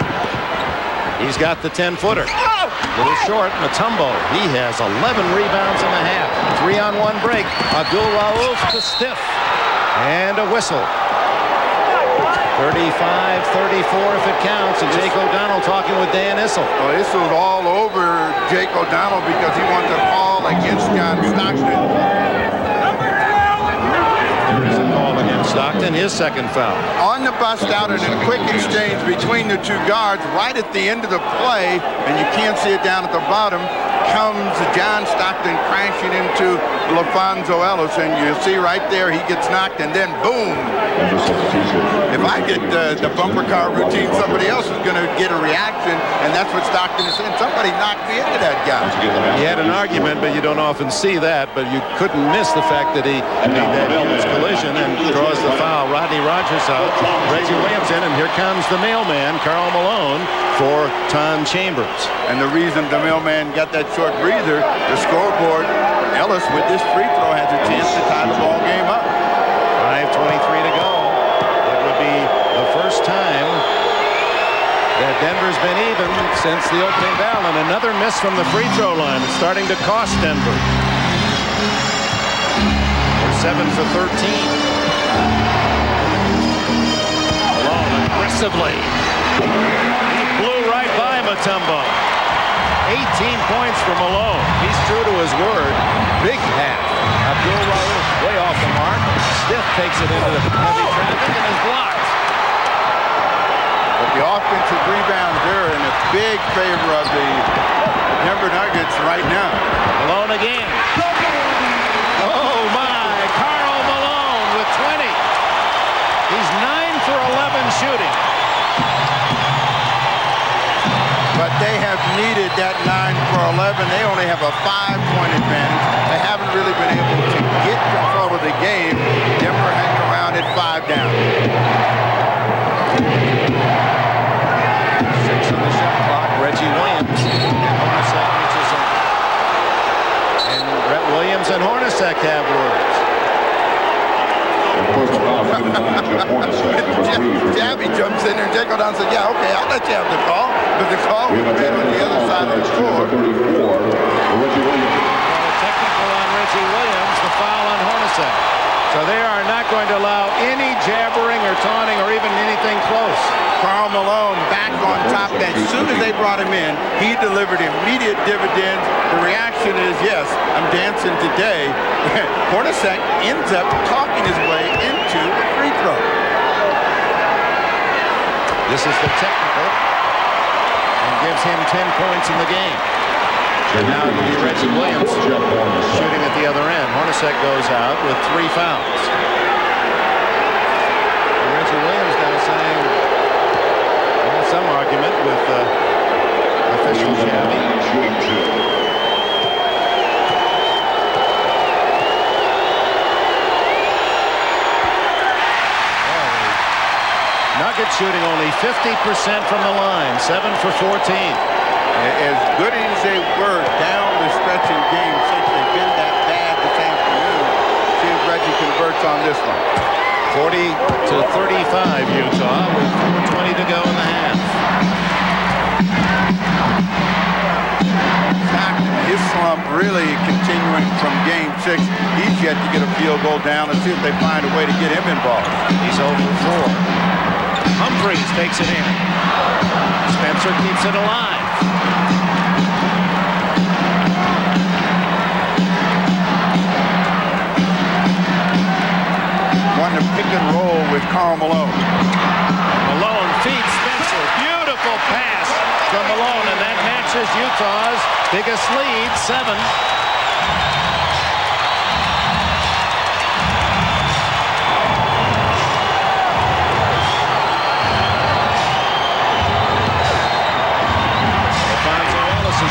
He's got the 10-footer. A little short. Mutombo, he has 11 rebounds in the half. 3-on-1 break. Abdul Rauf to Stiff. And a whistle. 35-34 if it counts. And Jake O'Donnell talking with Dan Issel. Well, Issel's all over Jake O'Donnell because he wants a call against John Stockton. There's a call against Stockton, his second foul. On the bust out and a quick exchange between the two guards right at the end of the play, and you can't see it down at the bottom, comes John Stockton crashing into LaFonso Ellis, and you see right there he gets knocked, and then boom. If I get the bumper car routine, somebody else is going to get a reaction, and that's what Stockton is saying. Somebody knocked me into that guy. He had an argument, but you don't often see that, but you couldn't miss the fact that he made that huge collision and draws the foul. Rodney Rogers out, Reggie Williams in, and here comes the mailman, Karl Malone, for Tom Chambers. And the reason the mailman got that short breather, the scoreboard, Ellis with this free throw has a chance to tie the ball game up. 5:23 to go. It would be the first time that Denver's been even since the opening bell, and another miss from the free throw line. It's starting to cost Denver. We're 7 for 13. Malone aggressively. He blew right by Mutombo. 18 points for Malone. He's true to his word. Big half. Abdul Rauf way off the mark. Stiff takes it into the heavy traffic and is blocked. But the offensive rebounds there in a big favor of the Denver Nuggets right now. Malone again. Oh my, Karl Malone with 20. He's 9 for 11 shooting. But they have needed that 9 for 11. They only have a 5-point advantage. They haven't really been able to get control of the game. Denver hanging around at 5 down. 6 on the shot clock. Reggie Williams and Hornacek reaches up. And Brett Williams and Hornacek have words. Jabby jumps in there and Jake O'Donnell said, yeah, okay, I'll let you have the call. But the call was made on the other side of the floor. Technical on Reggie Williams, the foul on Hornacek. So they are not going to allow any jabbering or taunting or even anything close. Karl Malone back on top. As soon as they brought him in, he delivered immediate dividends. The reaction is, yes, I'm dancing today. Hornacek ends up talking his way into a free throw. This is the technical and gives him 10 points in the game. And now it will be Reggie Williams shooting at the other end. Hornacek goes out with 3 fouls. And Reggie Williams now saying some argument with official Shabby. Nuggets shooting only 50% from the line, 7 for 14. As good as they were down the stretch in game 6, they've been that bad this afternoon. See if Reggie converts on this one. 40-35 Utah with 4:20 to go in the half. His slump really continuing from game 6. He's yet to get a field goal down. Let's see if they find a way to get him involved. He's over 4. Humphries takes it in. Spencer keeps it alive. Wanting to pick and roll with Karl Malone. Malone feeds Spencer. Beautiful pass from Malone, and that matches Utah's biggest lead, 7.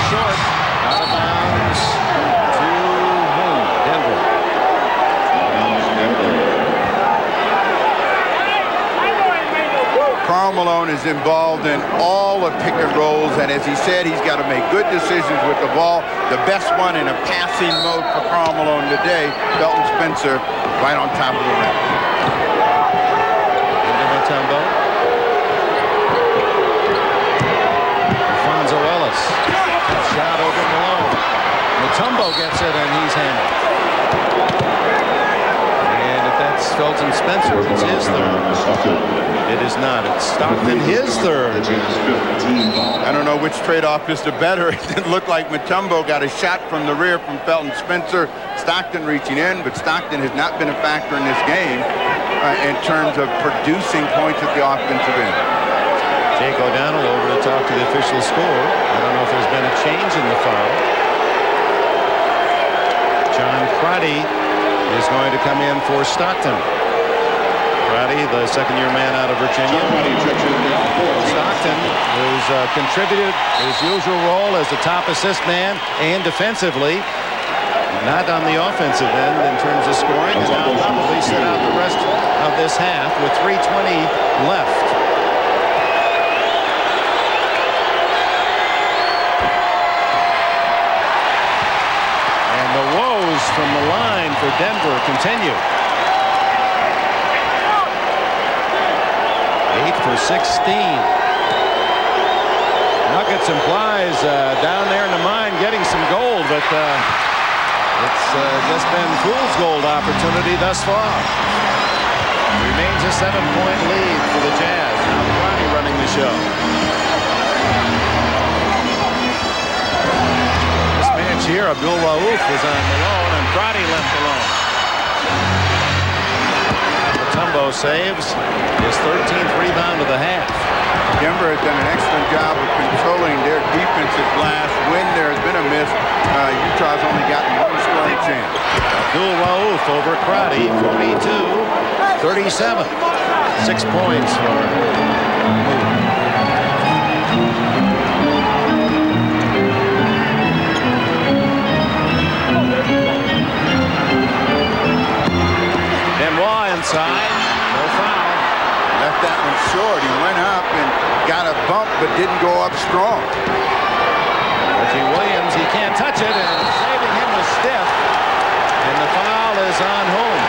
Short, out of bounds to Denver. Karl Malone is involved in all the pick and rolls, and as he said, he's got to make good decisions with the ball. The best one in a passing mode for Karl Malone today, Felton Spencer, right on top of the rim. Into Mutombo. Alfonso Ellis. Shot over Malone. Mutombo gets it, and he's handled. And if that's Felton Spencer, it's his third. It is not. It's Stockton, his third. I don't know which trade-off is the better. It didn't look like Mutombo got a shot from the rear from Felton Spencer. Stockton reaching in, but Stockton has not been a factor in this game in terms of producing points at the offensive end. Jake O'Donnell over to talk to the official score. I don't know if there's been a change in the foul. John Crotty is going to come in for Stockton. Crotty, the second-year man out of Virginia. Stockton, who's contributed his usual role as the top assist man and defensively, not on the offensive end in terms of scoring, and now probably sit out the rest of this half with 3:20 left. And the woes from the line for Denver continue. 8 for 16. Nuggets implies down there in the mine getting some gold, but it's just been fool's gold opportunity thus far. Remains a 7-point lead for the Jazz. Now Crotty running the show. This match here, Abdul Rauf was on Malone and Crotty left alone. Mutombo saves his 13th rebound of the half. Denver has done an excellent job of controlling their defensive glass. When there has been a miss, Utah's only gotten one scoring chance. Abdul Rauf over Crotty, 42-37. 6 points for Benoit inside. No foul. Left that one short. He went up and got a bump, but didn't go up strong. Reggie Williams, he can't touch it, and saving him was stiff. And the foul is on whom?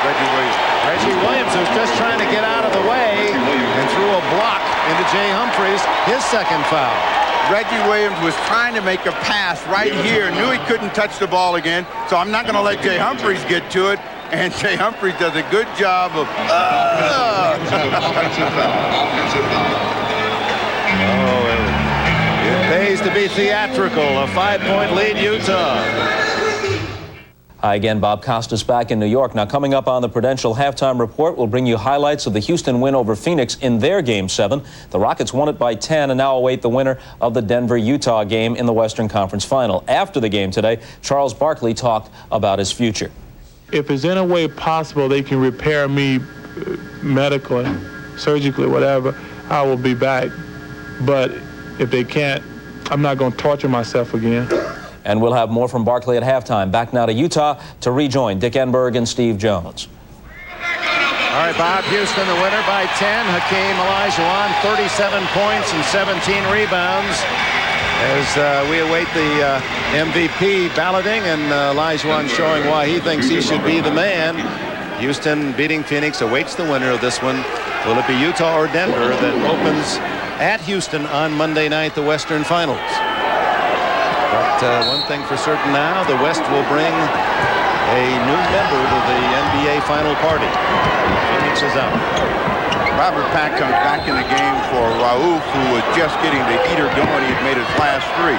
Reggie Williams, who's just trying to get out of the way and threw a block into Jay Humphries, his second foul. Reggie Williams was trying to make a pass right here, knew he couldn't touch the ball again, so I'm not going to let Jay Humphries get to it. And Jay Humphries does a good job of it pays to be theatrical. A 5-point lead, Utah. Hi again, Bob Costas back in New York. Now coming up on the Prudential Halftime Report, we'll bring you highlights of the Houston win over Phoenix in their Game 7. The Rockets won it by 10 and now await the winner of the Denver-Utah game in the Western Conference Final. After the game today, Charles Barkley talked about his future. If it's in a way possible they can repair me medically, surgically, whatever, I will be back. But if they can't, I'm not going to torture myself again. And we'll have more from Barkley at halftime. Back now to Utah to rejoin Dick Enberg and Steve Jones. All right, Bob, Houston the winner by 10. Hakeem Olajuwon, 37 points and 17 rebounds. As we await the MVP balloting, and Olajuwon showing why he thinks he should be the man. Houston beating Phoenix awaits the winner of this one. Will it be Utah or Denver that opens at Houston on Monday night, the Western Finals? But one thing for certain now, the West will bring a new member to the NBA Final Party. Phoenix is out. Robert Pack comes back in the game for Rauf, who was just getting the heater going. He had made his last 3.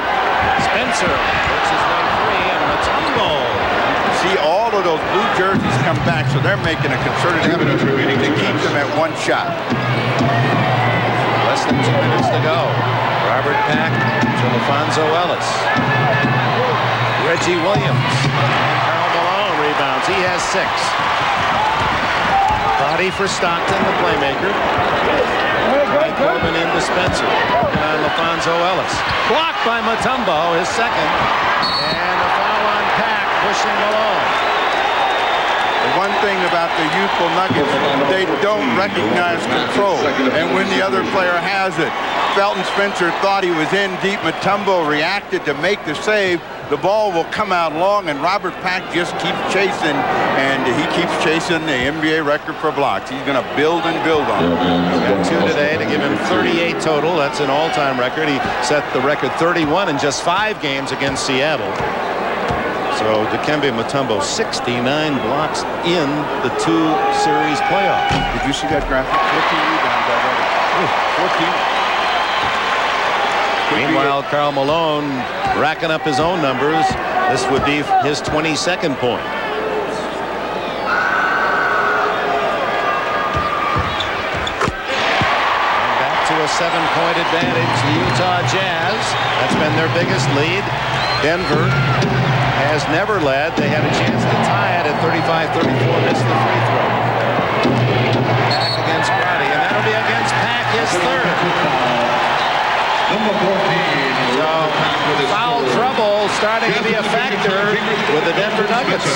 Spencer works his way free, and Mutombo. See all of those blue jerseys come back, so they're making a concerted effort to keep them at one shot. Less than 2 minutes to go. Robert Pack to Alfonso Ellis. Reggie Williams. And Karl Malone rebounds. He has 6. Body for Stockton, the playmaker. Mike Corbin into Spencer. Working on Alfonso Ellis. Blocked by Mutombo, his second. And a foul on Pack, pushing Malone. The one thing about the youthful Nuggets, they don't recognize control. And when the other player has it, Felton Spencer thought he was in deep. Mutombo reacted to make the save. The ball will come out long, and Robert Pack just keeps chasing, and he keeps chasing the NBA record for blocks. He's going to build and build on it. He's got 2 today to give him 38 total. That's an all-time record. He set the record 31 in just 5 games against Seattle. So Dikembe Mutombo, 69 blocks in the 2-series playoff. Did you see that graphic? 14 rebounds already. 14. Meanwhile, Karl Malone racking up his own numbers. This would be his 22nd point. And back to a 7-point advantage, the Utah Jazz. That's been their biggest lead. Denver has never led. They had a chance to tie it at 35-34, missed the free throw. Back against Crotty, and that'll be against Pack, his third. So foul trouble starting to be a factor with the Denver Nuggets.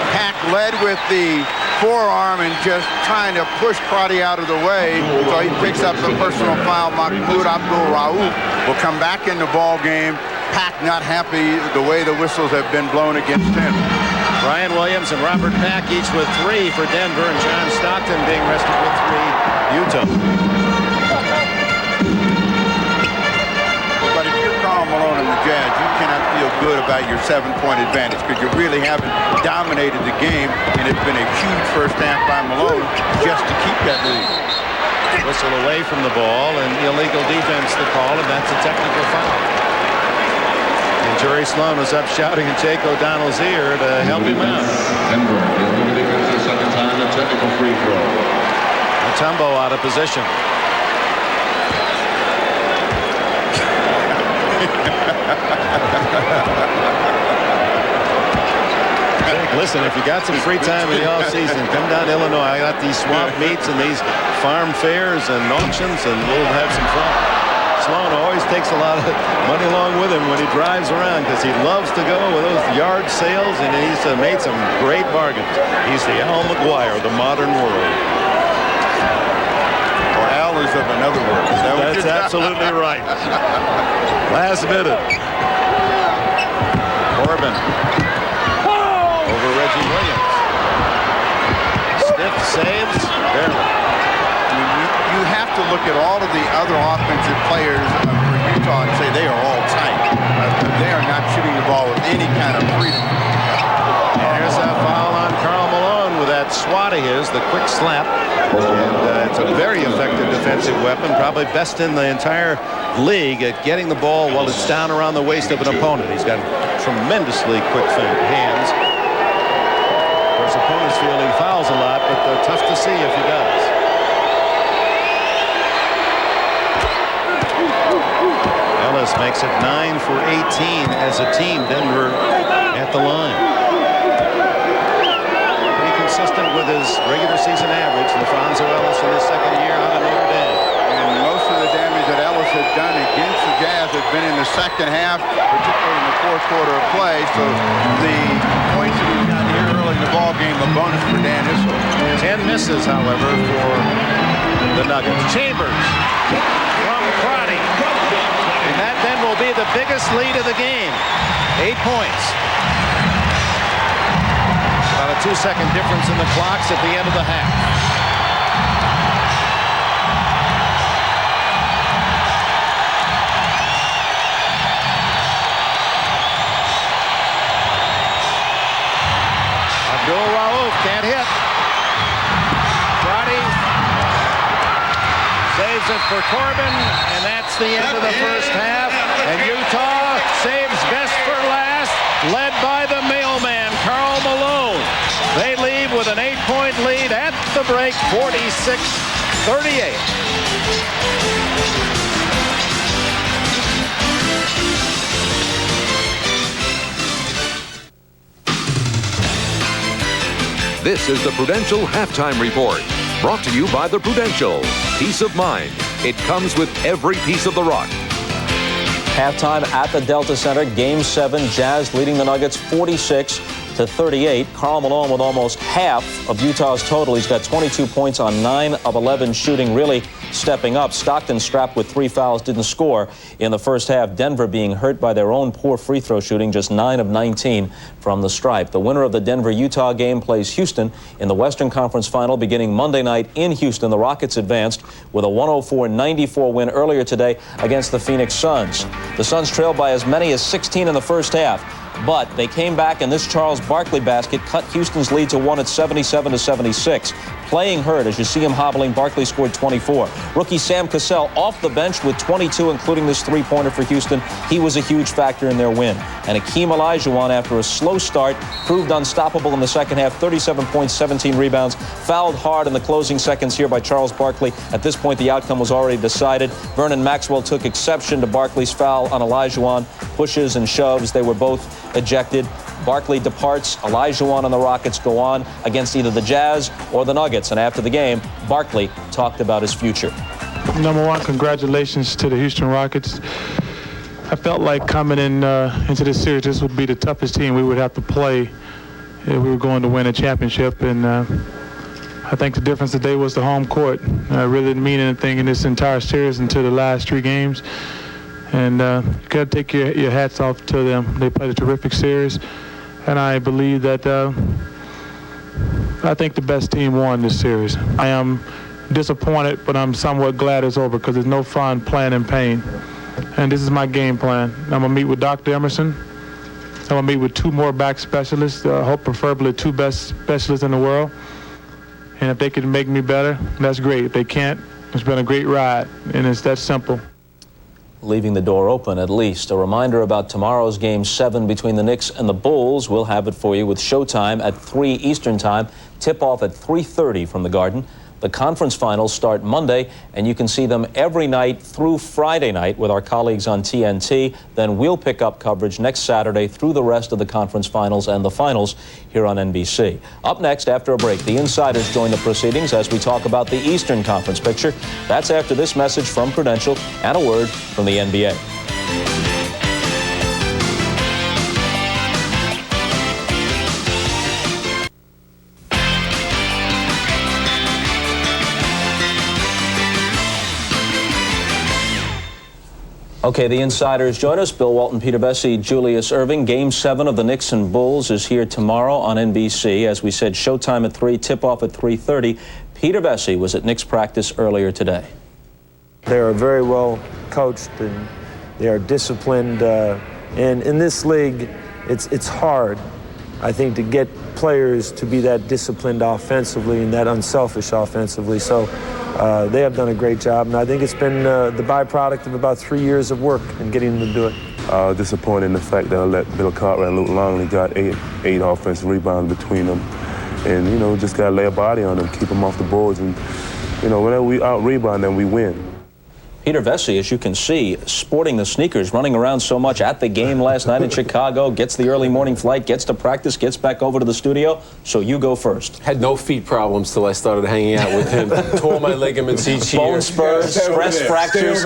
Pack led with the forearm and just trying to push Crotty out of the way. So he picks up the personal foul. Mahmoud Abdul-Rauf will come back in the ball game. Pack not happy the way the whistles have been blown against him. Brian Williams and Robert Pack each with 3 for Denver, and John Stockton being rested with 3 Utah. But if you're Karl Malone and the Jazz, you cannot feel good about your 7-point advantage because you really haven't dominated the game, and it's been a huge first half by Malone just to keep that lead. Whistle away from the ball, and illegal defense to call, and that's a technical foul. And Jerry Sloan was up shouting in Jake O'Donnell's ear to help him out. Denver, illegal defense the second time, a technical free throw. Mutombo out of position. Listen, if you got some free time in the offseason, come down to Illinois. I got these swamp meets and these farm fairs and auctions, and we'll have some fun. Sloan always takes a lot of money along with him when he drives around because he loves to go with those yard sales, and he's made some great bargains. He's the Al McGuire of the modern world. Or Al is of another world. That's absolutely right. Last minute. Corbin over Reggie Williams. Stiff saves. Barely. You have to look at all of the other offensive players for Utah and say they are all tight. They are not shooting the ball with any kind of freedom. There's a foul on Karl Malone with that swat of his, the quick slap. And it's a very effective defensive weapon, probably best in the entire league at getting the ball while it's down around the waist of an opponent. He's got tremendously quick hands. Of course, opponents feel he fouls a lot, but they're tough to see if he does. Ellis makes it 9 for 18 as a team. Denver at the line. Pretty consistent with his regular season average. LaFonso Ellis in his second year out of Notre Dame. And most of the damage that Ellis has done against the Jazz has been in the second half, particularly in the fourth quarter of play. So the points that he's got here early in the ball game, a bonus for Dan Issel. 10 misses, however, for the Nuggets. Chambers from Crotty. And that then will be the biggest lead of the game. 8 points. About a 2-second difference in the clocks at the end of the half. Abdul-Rauf can't hit. Crotty saves it for Corbin, and that's the end of the first half. And Utah saves best for last, led by the mailman, Karl Malone. They leave with an 8-point lead at the break, 46-38. This is the Prudential Halftime Report, brought to you by the Prudential. Peace of mind. It comes with every piece of the rock. Halftime at the Delta Center, Game 7, Jazz leading the Nuggets 46. to 38. Karl Malone with almost half of Utah's total. He's got 22 points on 9 of 11 shooting, really stepping up. Stockton strapped with 3 fouls, didn't score in the first half. Denver being hurt by their own poor free throw shooting, just 9 of 19 from the stripe. The winner of the Denver-Utah game plays Houston in the Western Conference Final beginning Monday night in Houston. The Rockets advanced with a 104-94 win earlier today against the Phoenix Suns. The Suns trailed by as many as 16 in the first half, but they came back, and this Charles Barkley basket cut Houston's lead to 1 at 77-76. Playing hurt as you see him hobbling. Barkley scored 24. Rookie Sam Cassell off the bench with 22, including this three-pointer for Houston. He was a huge factor in their win. And Akeem Olajuwon, after a slow start, proved unstoppable in the second half. 37 points, 17 rebounds. Fouled hard in the closing seconds here by Charles Barkley. At this point, the outcome was already decided. Vernon Maxwell took exception to Barkley's foul on Olajuwon. Pushes and shoves. They were both ejected. Barkley departs. Olajuwon and the Rockets go on against either the Jazz or the Nuggets. And after the game, Barkley talked about his future. Number one, congratulations to the Houston Rockets. I felt like coming into this series, this would be the toughest team we would have to play if we were going to win a championship. And I think the difference today was the home court. Really didn't mean anything in this entire series until the last 3 games. And you got to take your hats off to them. They played a terrific series. And I believe that I think the best team won this series. I am disappointed, but I'm somewhat glad it's over because there's no fun playing in pain. And this is my game plan. I'm going to meet with Dr. Emerson. I'm going to meet with 2 more back specialists, I hope preferably 2 best specialists in the world. And if they can make me better, that's great. If they can't, it's been a great ride, and it's that simple. Leaving the door open at least. A reminder about tomorrow's Game 7 between the Knicks and the Bulls. We'll have it for you with showtime at 3 Eastern Time. Tip-off at 3:30 from the Garden. The conference finals start Monday, and you can see them every night through Friday night with our colleagues on TNT. Then we'll pick up coverage next Saturday through the rest of the conference finals and the finals here on NBC. Up next, after a break, the insiders join the proceedings as we talk about the Eastern Conference picture. That's after this message from Prudential and a word from the NBA. Okay, the insiders join us. Bill Walton, Peter Bessie, Julius Irving. Game 7 of the Knicks and Bulls is here tomorrow on NBC. As we said, showtime at 3, tip-off at 3:30. Peter Bessie was at Knicks practice earlier today. They are very well coached and they are disciplined. And in this league, it's hard, I think, to get players to be that disciplined offensively and that unselfish offensively. So they have done a great job, and I think it's been the byproduct of about 3 years of work in getting them to do it. Disappointed in the fact that I let Bill Cartwright and Luke Longley got eight offensive rebounds between them. And, you know, just got to lay a body on them, keep them off the boards. And, you know, whenever we out-rebound them, we win. Peter Vesey, as you can see, sporting the sneakers, running around so much at the game last night in Chicago, gets the early morning flight, gets to practice, gets back over to the studio. So you go first. Had no feet problems till I started hanging out with him. Tore my ligaments each year. Bone spurs, stress fractures.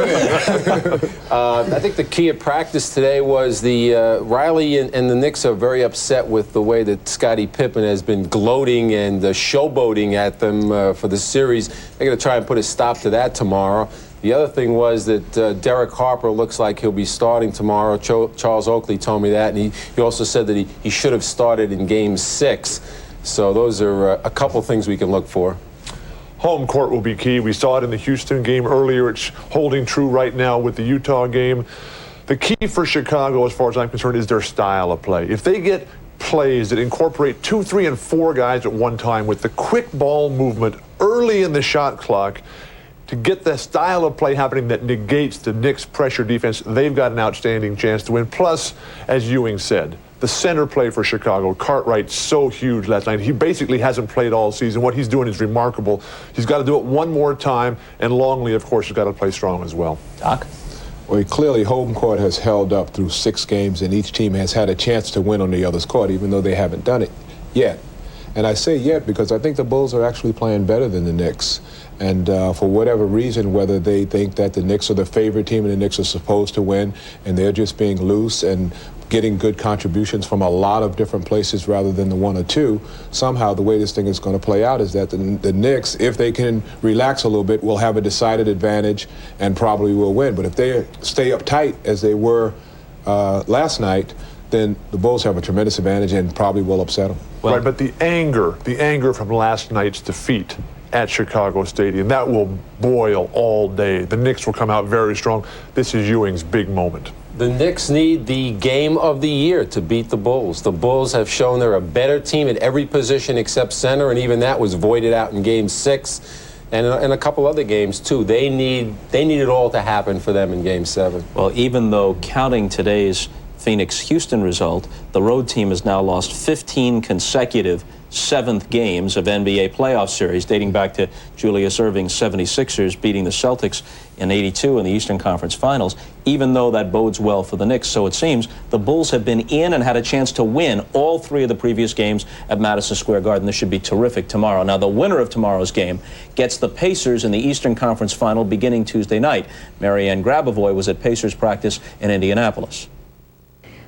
I think the key at practice today was the Riley and the Knicks are very upset with the way that Scottie Pippen has been gloating and showboating at them for the series. They're going to try and put a stop to that tomorrow. The other thing was that Derek Harper looks like he'll be starting tomorrow. Charles Oakley told me that, and he also said that he should have started in Game 6. So those are a couple things we can look for. Home court will be key. We saw it in the Houston game earlier. It's holding true right now with the Utah game. The key for Chicago, as far as I'm concerned, is their style of play. If they get plays that incorporate 2, 3, and 4 guys at one time with the quick ball movement early in the shot clock, to get the style of play happening that negates the Knicks' pressure defense, they've got an outstanding chance to win. Plus, as Ewing said, the center play for Chicago, Cartwright, so huge last night. He basically hasn't played all season. What he's doing is remarkable. He's got to do it one more time, and Longley, of course, has got to play strong as well. Doc? Well, clearly home court has held up through 6 games, and each team has had a chance to win on the other's court, even though they haven't done it yet. And I say yet because I think the Bulls are actually playing better than the Knicks. And for whatever reason, whether they think that the Knicks are the favorite team and the Knicks are supposed to win, and they're just being loose and getting good contributions from a lot of different places rather than the one or two, somehow the way this thing is going to play out is that the Knicks, if they can relax a little bit, will have a decided advantage and probably will win. But if they stay uptight as they were last night, then the Bulls have a tremendous advantage and probably will upset them. Well, right, but the anger from last night's defeat at Chicago Stadium, that will boil all day. The Knicks will come out very strong. This is Ewing's big moment. The Knicks need the game of the year to beat the Bulls. The Bulls have shown they're a better team at every position except center, and even that was voided out in Game 6 and in a couple other games, too. They need it all to happen for them in Game 7. Well, even though counting today's Phoenix-Houston result, the road team has now lost 15 consecutive seventh games of NBA playoff series, dating back to Julius Erving's 76ers beating the Celtics in '82 in the Eastern Conference Finals, even though that bodes well for the Knicks. So it seems the Bulls have been in and had a chance to win all three of the previous games at Madison Square Garden. This should be terrific tomorrow. Now, the winner of tomorrow's game gets the Pacers in the Eastern Conference Final beginning Tuesday night. Marianne Grabavoy was at Pacers practice in Indianapolis.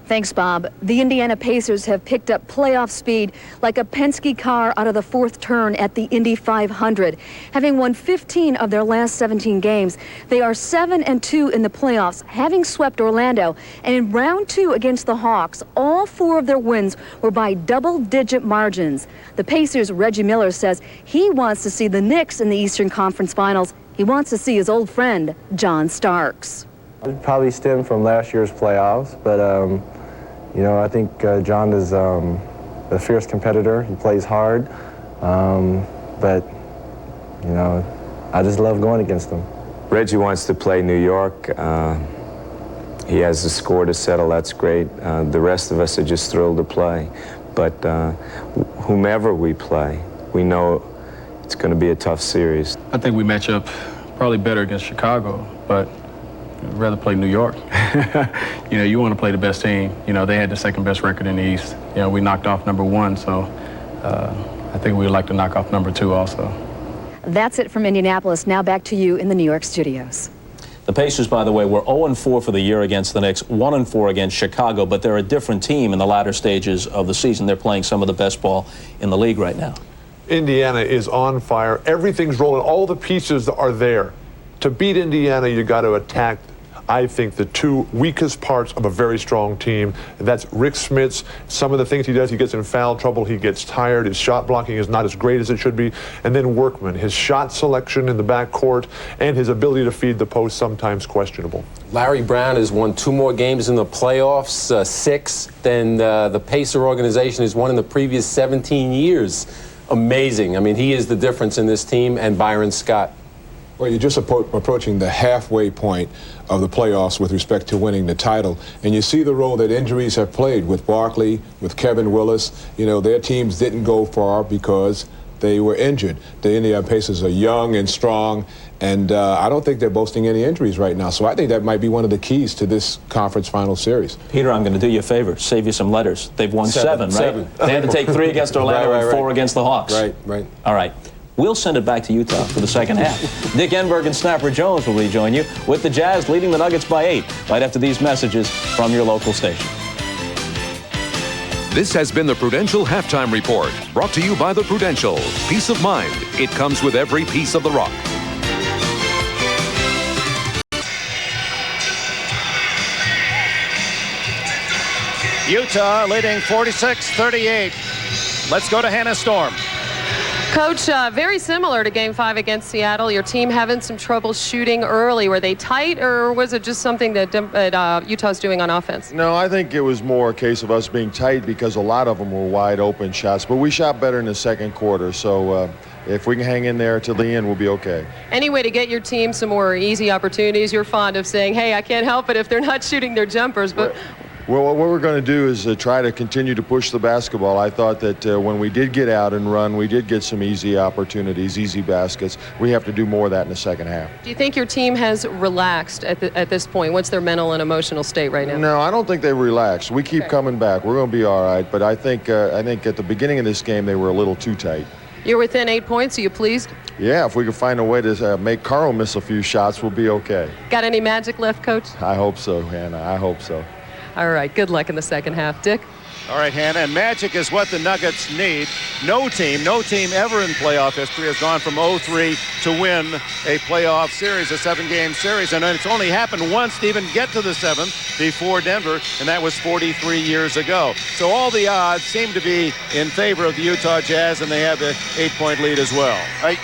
Thanks, Bob. The Indiana Pacers have picked up playoff speed like a Penske car out of the fourth turn at the Indy 500. Having won 15 of their last 17 games, they are 7-2 in the playoffs, having swept Orlando. And in round 2 against the Hawks, all 4 of their wins were by double-digit margins. The Pacers' Reggie Miller says he wants to see the Knicks in the Eastern Conference Finals. He wants to see his old friend, John Starks. It probably stemmed from last year's playoffs, but you know, I think John is a fierce competitor. He plays hard, but, you know, I just love going against him. Reggie wants to play New York. He has the score to settle. That's great. The rest of us are just thrilled to play. But whomever we play, we know it's going to be a tough series. I think we match up probably better against Chicago, but I'd rather play New York. You know, you want to play the best team. You know, they had the second best record in the East. You know, we knocked off number 1, so I think we'd like to knock off number 2 also. That's it from Indianapolis. Now back to you in the New York studios. The Pacers, by the way, were 0-4 for the year against the Knicks, 1-4 against Chicago, but they're a different team in the latter stages of the season. They're playing some of the best ball in the league right now. Indiana is on fire. Everything's rolling. All the pieces are there. To beat Indiana, you got to attack, I think, the 2 weakest parts of a very strong team. And that's Rick Smits. Some of the things he does, he gets in foul trouble, he gets tired, his shot blocking is not as great as it should be. And then Workman, his shot selection in the backcourt and his ability to feed the post, sometimes questionable. Larry Brown has won 2 more games in the playoffs, 6 than the Pacer organization has won in the previous 17 years. Amazing. I mean, he is the difference in this team, and Byron Scott. Well, you're just approaching the halfway point of the playoffs with respect to winning the title. And you see the role that injuries have played with Barkley, with Kevin Willis. You know, their teams didn't go far because they were injured. The Indiana Pacers are young and strong, and I don't think they're boasting any injuries right now. So I think that might be one of the keys to this conference final series. Peter, I'm going to do you a favor. Save you some letters. They've won 7, right? They had to take 3 against Orlando and 4 against the Hawks. Right. All right. We'll send it back to Utah for the second half. Dick Enberg and Snapper Jones will rejoin you with the Jazz leading the Nuggets by 8 right after these messages from your local station. This has been the Prudential Halftime Report, brought to you by the Prudential. Peace of mind. It comes with every piece of the rock. Utah leading 46-38. Let's go to Hannah Storm. Coach, very similar to Game 5 against Seattle. Your team having some trouble shooting early. Were they tight, or was it just something that Utah's doing on offense? No, I think it was more a case of us being tight because a lot of them were wide open shots. But we shot better in the second quarter, so if we can hang in there till the end, we'll be okay. Any way to get your team some more easy opportunities? You're fond of saying, hey, I can't help it if they're not shooting their jumpers, but... Well, what we're going to do is try to continue to push the basketball. I thought that when we did get out and run, we did get some easy opportunities, easy baskets. We have to do more of that in the second half. Do you think your team has relaxed at this point? What's their mental and emotional state right now? No, I don't think they relaxed. We keep coming back. We're going to be all right. But I think at the beginning of this game, they were a little too tight. You're within 8 points. Are you pleased? yeah, if we can find a way to make Carl miss a few shots, we'll be okay. Got any magic left, Coach? I hope so, Hannah. I hope so. All right, good luck in the second half. Dick? All right, Hannah, and magic is what the Nuggets need. No team ever in playoff history has gone from 0-3 to win a playoff series, a 7-game series. And it's only happened once to even get to the 7th before Denver, and that was 43 years ago. So all the odds seem to be in favor of the Utah Jazz, and they have an 8-point lead as well.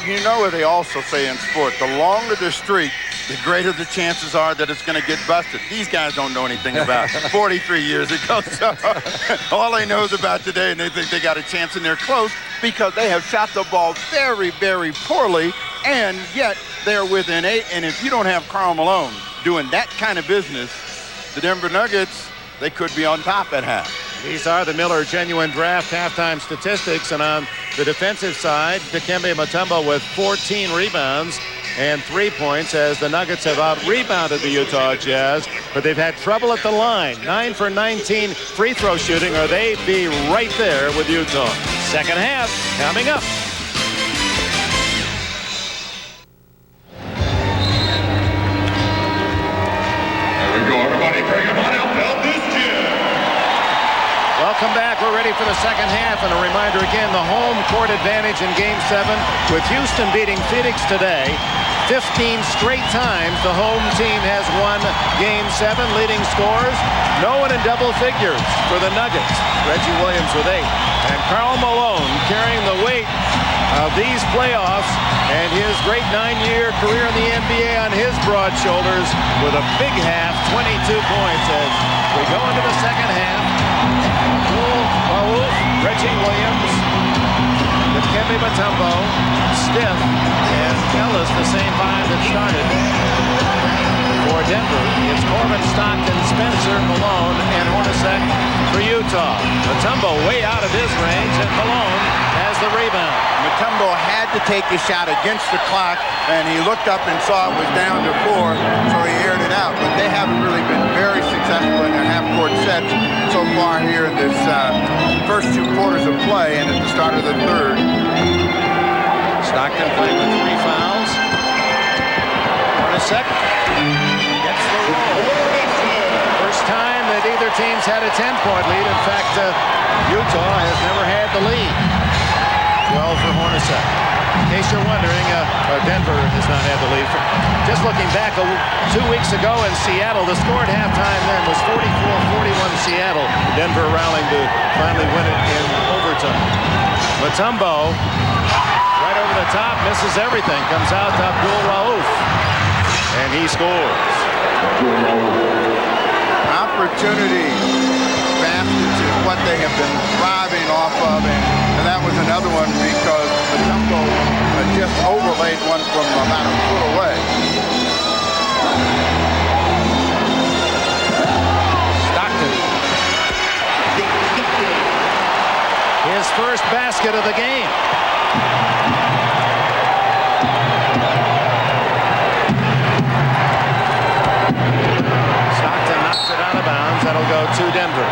You know what they also say in sport, the longer the streak, the greater the chances are that it's going to get busted. These guys don't know anything about 43 years ago. So all they know is about today, and they think they got a chance, and they're close because they have shot the ball very, very poorly, and yet they're within 8. And if you don't have Karl Malone doing that kind of business, the Denver Nuggets, they could be on top at half. These are the Miller Genuine Draft halftime statistics, and on the defensive side, Dikembe Mutombo with 14 rebounds and 3 points as the Nuggets have out-rebounded the Utah Jazz, but they've had trouble at the line. 9 for 19 free throw shooting, or they'd be right there with Utah. Second half coming up. There we go, everybody. Bring them on out. Help this gym. Welcome back. We're ready for the second half, and a reminder again, the home court advantage in Game 7 with Houston beating Phoenix today. 15 straight times the home team has won Game 7, leading scores. No one in double figures for the Nuggets. Reggie Williams with 8. And Karl Malone carrying the weight of these playoffs and his great 9-year career in the NBA on his broad shoulders with a big half, 22 points as we go into the second half. Raouf, Reggie Williams, Dikembe Mutombo, Stiff, and Ellis the same five that started for Denver. It's Corbin, Stockton, Spencer, Malone, and Hornacek for Utah. Mutombo way out of his range, and Malone has the rebound. Mutombo had to take a shot against the clock, and he looked up and saw it was down to 4, so he aired it out. But they haven't really been very successful in their half-court sets so far here in this first 2 quarters of play and at the start of the third. Stockton playing with 3 fouls. Hornacek gets the roll. First time that either team's had a 10-point lead. In fact, Utah has never had the lead. 12 for Hornacek. In case you're wondering, Denver has not had the lead. Just looking back 2 weeks ago in Seattle, the score at halftime then was 44-41 Seattle. Denver rallying to finally win it in overtime. Mutombo right over the top, misses everything, comes out to Abdul Raouf, and he scores. Opportunity baskets is what they have been thriving off of, and that was another one because Mutombo just overlaid one from about a foot away. Stockton. His first basket of the game. Stockton knocks it out of bounds. That'll go to Denver.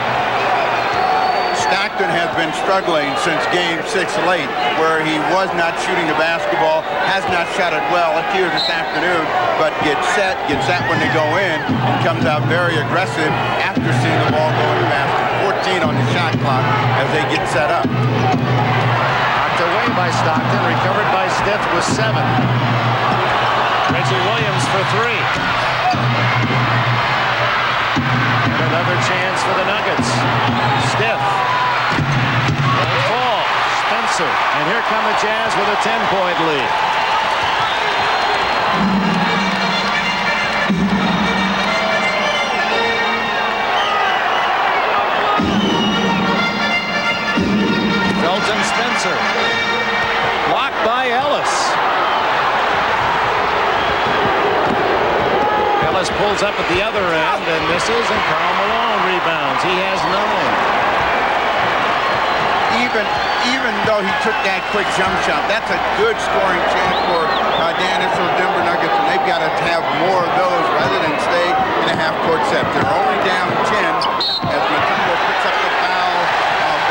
Stockton has been struggling since Game 6 late, where he was not shooting the basketball, has not shot it well here this afternoon, but gets set when they go in, and comes out very aggressive after seeing the ball go in the basket. 14 on the shot clock as they get set up. Knocked away by Stockton, recovered by Stiff with 7. Reggie Williams for 3. And another chance for the Nuggets. Stiff. Won't fall. Spencer. And here come the Jazz with a 10-point lead. Felton Spencer. Blocked by Ellis. Ellis pulls up at the other end and misses, and Karl Malone rebounds. He has 9. Even though he took that quick jump shot, that's a good scoring chance for Denver Nuggets, and they've got to have more of those rather than stay in a half-court set. They're only down 10 as Mutombo picks up the foul.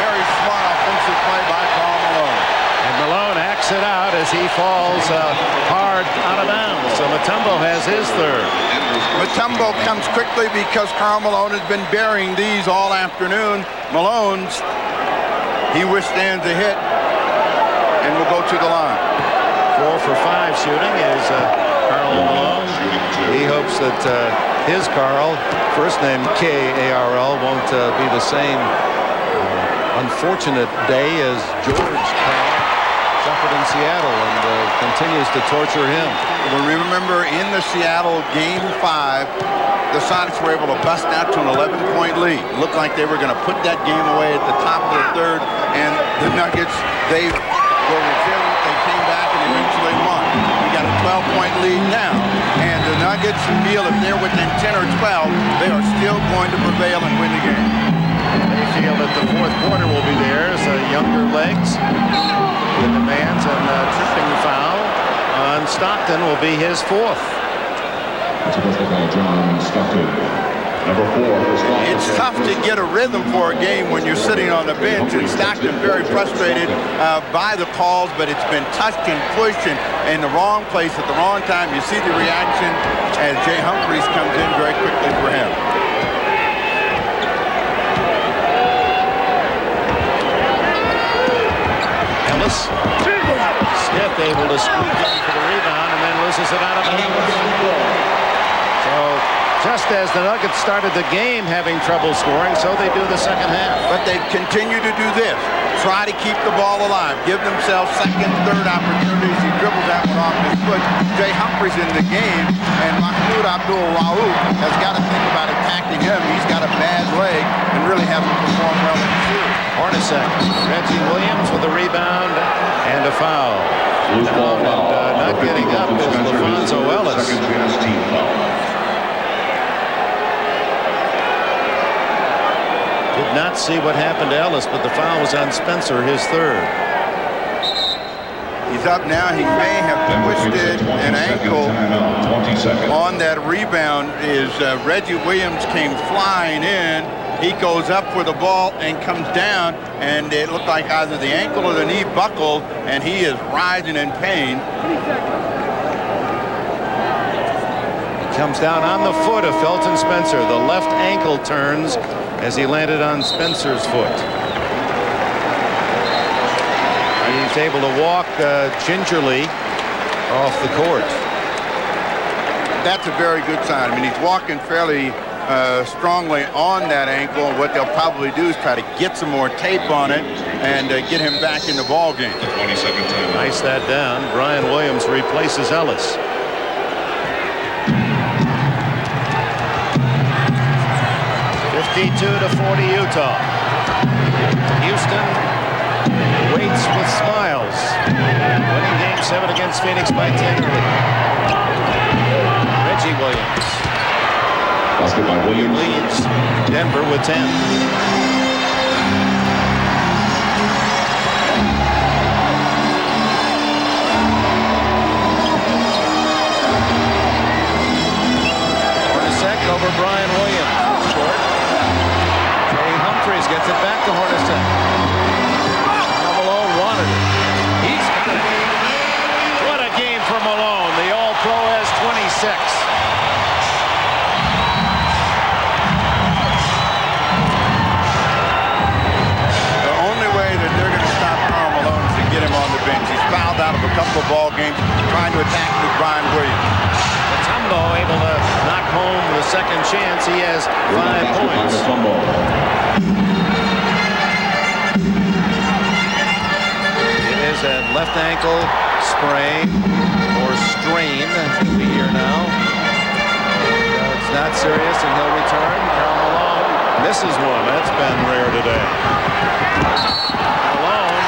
Very smart offensive play by Karl Malone. And Malone acts it out as he falls was his third. Mutombo comes quickly because Karl Malone has been burying these all afternoon. Malone's, he withstands a hit and will go to the line. 4 for 5 shooting is Karl Malone. He hopes that his Karl, first name K-A-R-L, won't be the same unfortunate day as George Karl suffered in Seattle and continues to torture him. Well, remember in the Seattle Game 5, the Sonics were able to bust out to an 11-point lead. It looked like they were going to put that game away at the top of the third, and the Nuggets, they were resilient. They came back and eventually won. We got a 12-point lead now, and the Nuggets feel if they're within 10 or 12, they are still going to prevail and win the game. They feel that the fourth quarter will be theirs. Younger legs. The demands and tripping foul on Stockton will be his fourth. That's a personal foul, John Stockton. Number 4 for Stockton. It's tough to get a rhythm for a game when you're sitting on the bench, and Stockton very frustrated by the calls, but it's been touched and pushed and in the wrong place at the wrong time. You see the reaction as Jay Humphries comes in very quickly for him. Ellis, Smith able to squeak in for the rebound and then loses it out of bounds. So just as the Nuggets started the game having trouble scoring, so they do the second half. But they continue to do this. Try to keep the ball alive. Give themselves second, third opportunities. He dribbles that one off his foot. Jay Humphries in the game, and Mahmoud Abdul-Rauf has got to think about attacking him. He's got a bad leg and really hasn't performed well in the series. Hornacek, Reggie Williams with a rebound and a foul. Not getting up is LaFonso Ellis. Did not see what happened to Ellis, but the foul was on Spencer, his third. He's up now. He may have twisted an ankle on that rebound. Reggie Williams came flying in. He goes up for the ball and comes down, and it looked like either the ankle or the knee buckled, and he is writhing in pain. He comes down on the foot of Felton Spencer. The left ankle turns as he landed on Spencer's foot. He's able to walk gingerly off the court. That's a very good sign. I mean, he's walking fairly strongly on that ankle. What they'll probably do is try to get some more tape on it and get him back in the ball game. Nice that down. Brian Williams replaces Ellis. to 40 Utah. Houston waits with smiles. Winning game 7 against Phoenix by 10 early. Reggie Williams. Basket by Williams. Leads Denver with 10. Over Brian Williams. Short. Jay Humphries gets it back to Hornacek. Malone wanted it. He's got it. What a game for Malone. The All-Pro has 26. The only way that they're going to stop Karl Malone is to get him on the bench. He's fouled out of a couple of ball games trying to attack with Brian Williams. Mutombo able to knock home the second chance. He has 5 points. It is a left ankle sprain or strain. He'll be here now. It's not serious, and he'll return. Karl Malone misses one. That's been rare today. Malone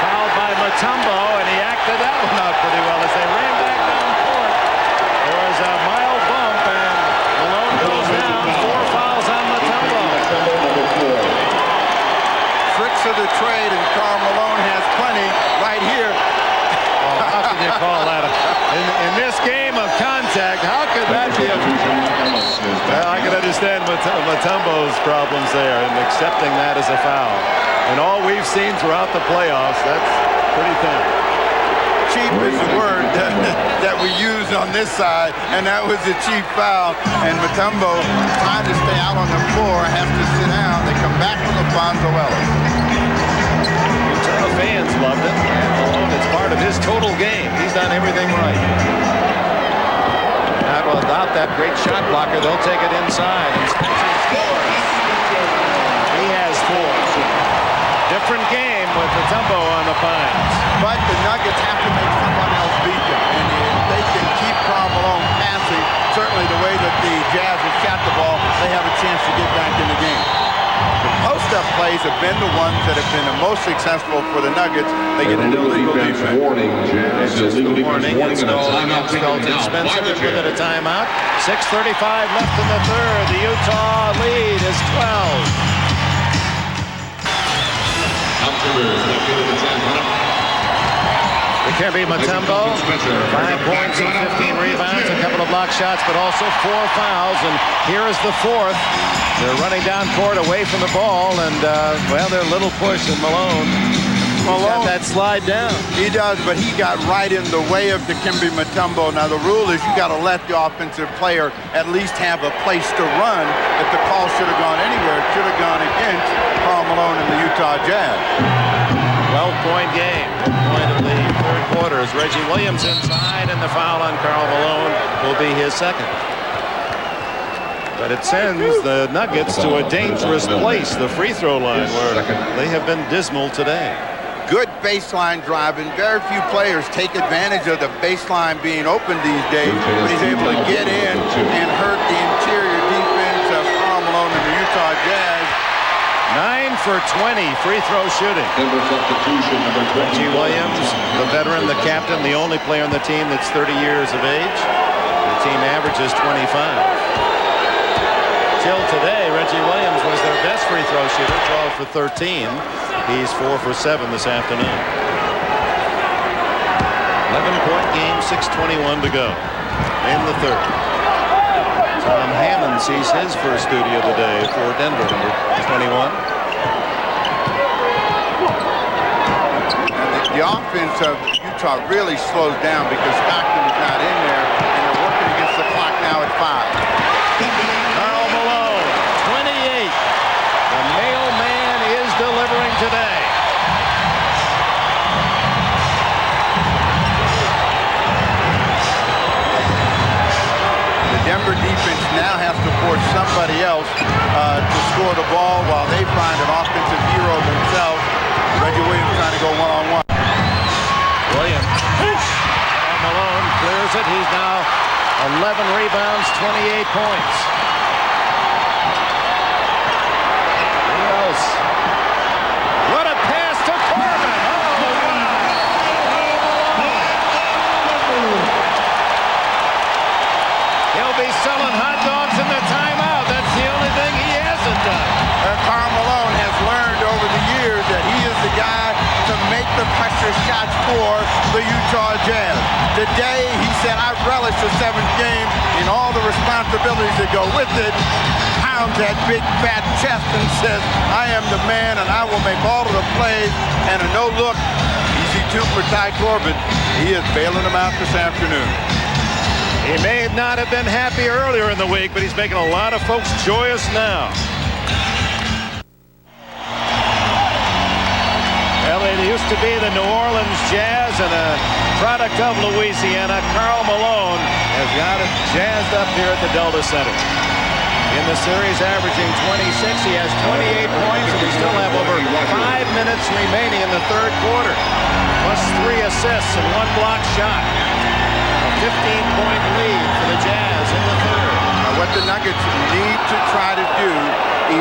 fouled by Mutombo, and he acted that one out pretty well as they ran back down court. There was a mild bump, and Malone goes down. 4 fouls on Mutombo. Tricks of the trade, and Karl Malone has plenty right here. Oh, how can you call that? In this game of contact, how could that be a... Well, I can understand Mutombo's problems there in accepting that as a foul. And all we've seen throughout the playoffs, that's pretty thin. cheap is the word that we use on this side, and that was a cheap foul. And Mutombo, trying to stay out on the floor, has to sit down. They come back with Alfonso Ellis. The fans loved it, and Malone, it's part of his total game. He's done everything right. Now, without that great shot blocker, they'll take it inside. And Spencer scores. He has 4. Different game with Mutombo on the Pines. But the Nuggets have to make someone else beat them. And if they can keep Karl Malone passing, certainly the way that the Jazz have shot the ball, they have a chance to get back in the game. The post-up plays have been the ones that have been the most successful for the Nuggets. They get an illegal defense. Warning, Jazz. It's just a Illegal warning. defense It's warning, no and a timeout taken against now by Spencer. the With Jazz. a timeout. 6:35 left in the third. The Utah lead is 12. Dikembe Mutombo, 5 points and 15 rebounds, a couple of block shots, but also 4 fouls. And here is the 4th. They're running down court away from the ball, and well, they're a little push, and Malone got that slide down. He does, but he got right in the way of Dikembe Mutombo. Now the rule is you got to let the offensive player at least have a place to run. If the call should have gone anywhere, it should have gone against Karl Malone and the Utah Jazz. 12-point game. Point of the third quarter is Reggie Williams inside, and the foul on Karl Malone will be his second. But it sends the Nuggets to a dangerous place, the free throw line, where they have been dismal today. Good baseline driving. Very few players take advantage of the baseline being open these days, but he's able to get in and hurt the interior defense of Karl Malone and the Utah Jazz. 9 for 20 free throw shooting. Reggie Williams, the veteran, the captain, the only player on the team that's 30 years of age. The team averages 25. Till today, Reggie Williams was their best free throw shooter, 12 for 13. He's 4 for 7 this afternoon. 11-point game, 6:21 to go in the third. Tom Hammond sees his first studio today for Denver, number 21. The offense of Utah really slows down because Stockton is not in there, and they're working against the clock now at 5. Karl Malone, 28. The mailman is delivering today. The Denver defense now has to force somebody else to score the ball while they find an offensive hero themselves. Reggie Williams trying to go one-on-one. Williams. Malone clears it. He's now 11 rebounds, 28 points. Who else? What a pass to Corbin. He'll be selling hot dogs in the timeout. That's the only thing he hasn't done. Karl Malone has learned over the years that he is the guy to make the pressure shots for the Utah Jazz. Today, he said, I relish the 7th game and all the responsibilities that go with it. Pounds that big fat chest and says, I am the man and I will make all of the plays. And a no-look, easy 2 for Ty Corbin. He is bailing them out this afternoon. He may not have been happy earlier in the week, but he's making a lot of folks joyous now. It used to be the New Orleans Jazz and a product of Louisiana. Karl Malone has got it jazzed up here at the Delta Center. In the series, averaging 26. He has 28 points, and we still have over 5 minutes remaining in the third quarter. Plus 3 assists and 1 block shot. A 15-point lead for the Jazz in the third. Now, what the Nuggets need to try to do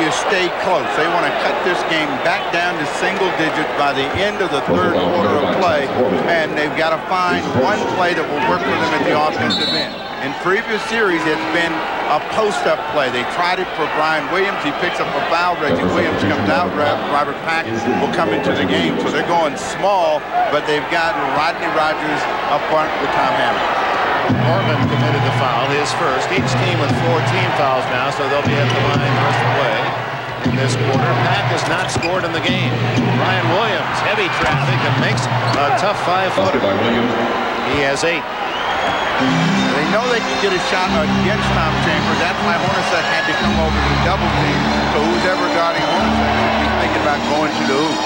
is stay close. They want to cut this game back down to single digits by the end of the third quarter of play, and they've got to find one play that will work for them at the offensive end. In previous series, it's been a post-up play. They tried it for Brian Williams. He picks up a foul. Reggie Williams comes out. Robert Pack will come into the game. So they're going small, but they've got Rodney Rogers up front with Tom Hammond. Corbin committed the foul, his first. Each team with 14 fouls now, so they'll be at the line the rest of the way. in this quarter. Pack has not scored in the game. Ryan Williams, heavy traffic, and makes a tough 5-footer. He has 8. They know they can get a shot against Tom Chambers. That's why Hornacek had to come over to the double team. So who's ever guarding Hornacek should be thinking about going to the hoop.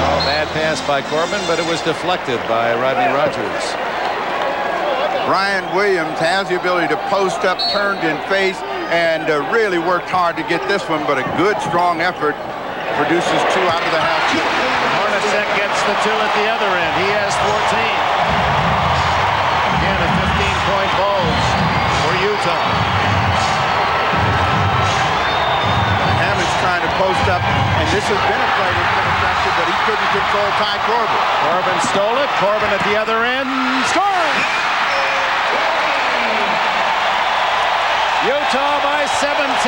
Oh, bad pass by Corbin, but it was deflected by Rodney Rogers. Ryan Williams has the ability to post up, turned in face, and really worked hard to get this one, but a good, strong effort produces 2 out of the half. Hornacek gets the 2 at the other end. He has 14. Again, a 15-point bulge for Utah. Hammond's trying to post up, and this has been a play that's been effective, but he couldn't control Ty Corbin. Corbin stole it. Corbin at the other end. Scores! Utah by 17.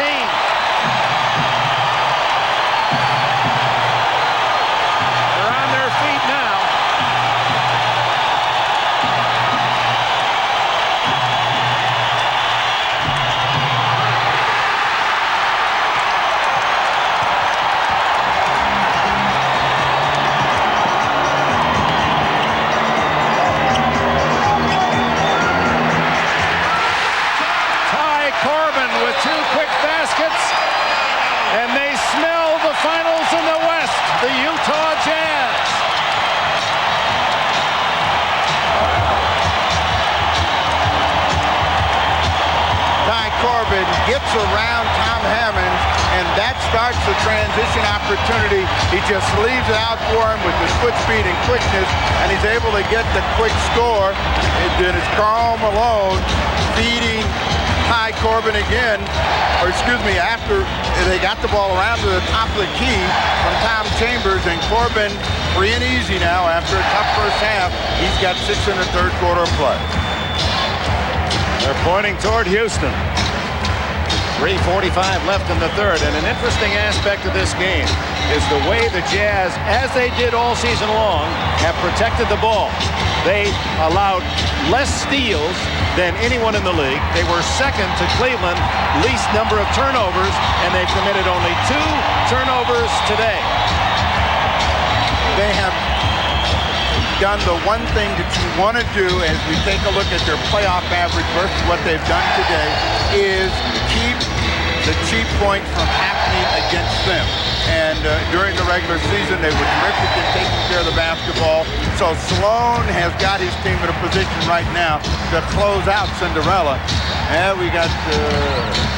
Gets around Tom Hammond, and that starts the transition opportunity. He just leaves it out for him with his foot speed and quickness, and he's able to get the quick score. And then it's Karl Malone feeding Ty Corbin again, or excuse me, after they got the ball around to the top of the key from Tom Chambers, and Corbin free and easy now after a tough first half. He's got 6 in the third quarter of play. They're pointing toward Houston. 3:45 left in the third, and an interesting aspect of this game is the way the Jazz, as they did all season long, have protected the ball. They allowed less steals than anyone in the league. They were second to Cleveland, least number of turnovers, and they've committed only 2 turnovers today. They have done the one thing that you want to do as we take a look at their playoff average versus what they've done today is keep the cheap points from happening against them. And during the regular season, they were terrific in taking care of the basketball. So Sloan has got his team in a position right now to close out Cinderella. And we got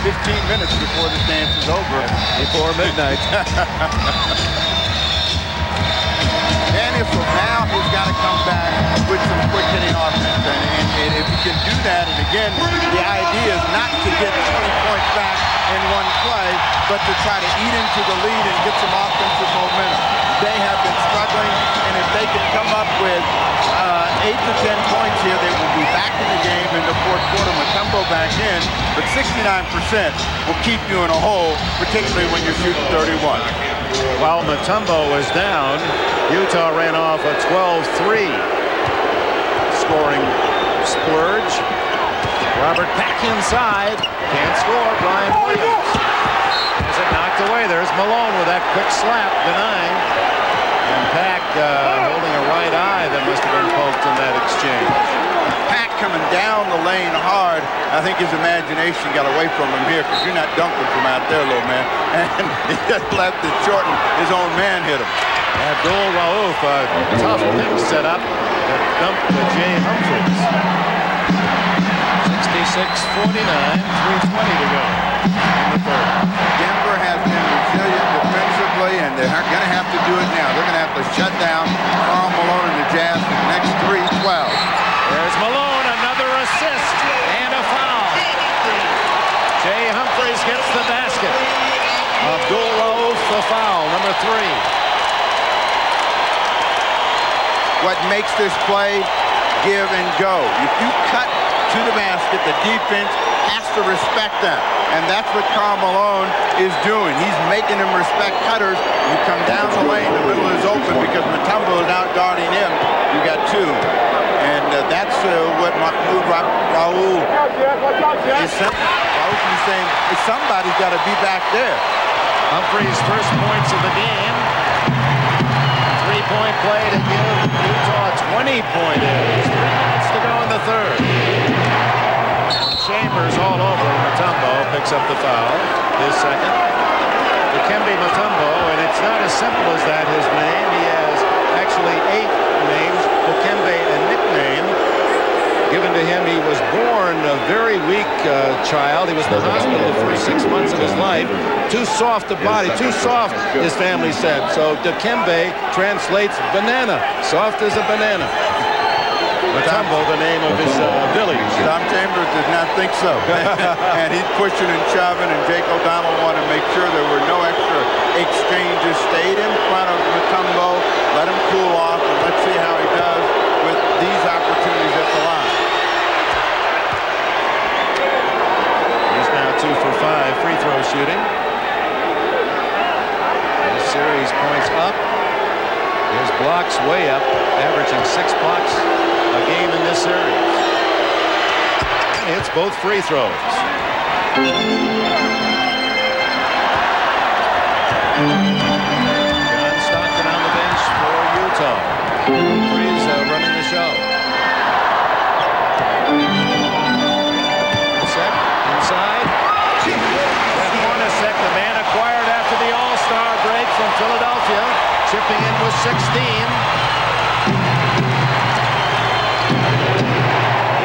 15 minutes before the dance is over. Before midnight. So now he's got to come back with some quick hitting offense. And if he can do that, and again, the idea is not to get 20 points back in one play, but to try to eat into the lead and get some offensive momentum. They have been struggling, and if they can come up with 8 to 10 points here, they will be back in the game in the fourth quarter. Mutombo back in, but 69% will keep you in a hole, particularly when you're shooting 31. While Mutombo was down, Utah ran off a 12-3 scoring splurge. Robert Pack inside. Can't score. Brian Williams has it knocked away. There's Malone with that quick slap, denying. And Pack holding a right eye that must have been poked in that exchange. Pack coming down the lane hard. I think his imagination got away from him here because you're not dunking from out there, little man. And he just left it short and his own man hit him. Abdul Rauf, a tough thing set up that dumped to Jay Humphries. 66-49, 3:20 to go in the third. Denver has been resilient defensively, and they're going to have to do it now. They're going to have to shut down Karl Malone and the Jazz for the next 3-12. There's Malone, another assist and a foul. Jay Humphries gets the basket. Abdul Rauf the foul, number 3. What makes this play give and go. If you cut to the basket, the defense has to respect that. And that's what Karl Malone is doing. He's making them respect cutters. You come down the lane, the middle is open because Mutombo is out guarding him. You got 2. And that's what Mahmoud Raul is saying. coach, and he's saying, hey, somebody's got to be back there. Humphrey's first points of the game. 3-point play to give Utah a 20-point edge. 3 minutes to go in the third. Chambers all over. Mutombo picks up the foul. His second. Dikembe Mutombo, and it's not as simple as that, his name. He has actually 8 names. Dikembe, a nickname given to him. He was born a very weak child. He was in the hospital the first 6 months of his life. Too soft a body, too soft, his family said. So Dikembe translates banana, soft as a banana. Mutombo, the name of his village. Tom Chambers did not think so. And he's pushing and shoving, and Jake O'Donnell wanted to make sure there were no extra exchanges. Stayed in front of Mutombo, let him cool off, and let's see how he does with these opportunities at the line. He's now 2 for 5 free throw shooting. The series points up. His blocks way up, averaging 6 blocks a game in this series. And hits both free throws. John Stockton on the bench for Utah. Humphreys running the show. Set inside. Jeff Hornacek, the man acquired after the All-Star break from Philadelphia, chipping in with 16.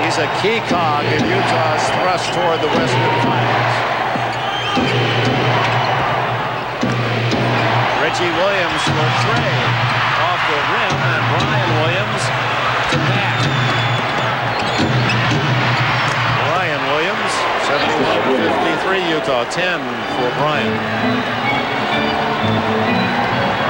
He's a key cog in Utah's thrust toward the Western Finals. Reggie Williams for Trey off the rim, and Brian Williams to Pat. Brian Williams, 71-53 Utah, 10 for Brian.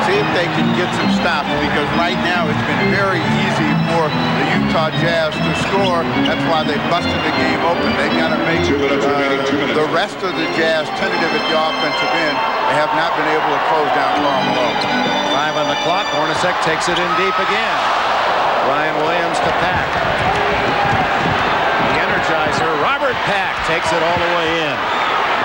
See if they can get some stops, because right now it's been very easy for the Utah Jazz to score. That's why they busted the game open. They got to make the rest of the Jazz tentative at the offensive end. They have not been able to close down Karl Malone. 5 on the clock. Hornacek takes it in deep again. Brian Williams to Pack. The Energizer, Robert Pack, takes it all the way in.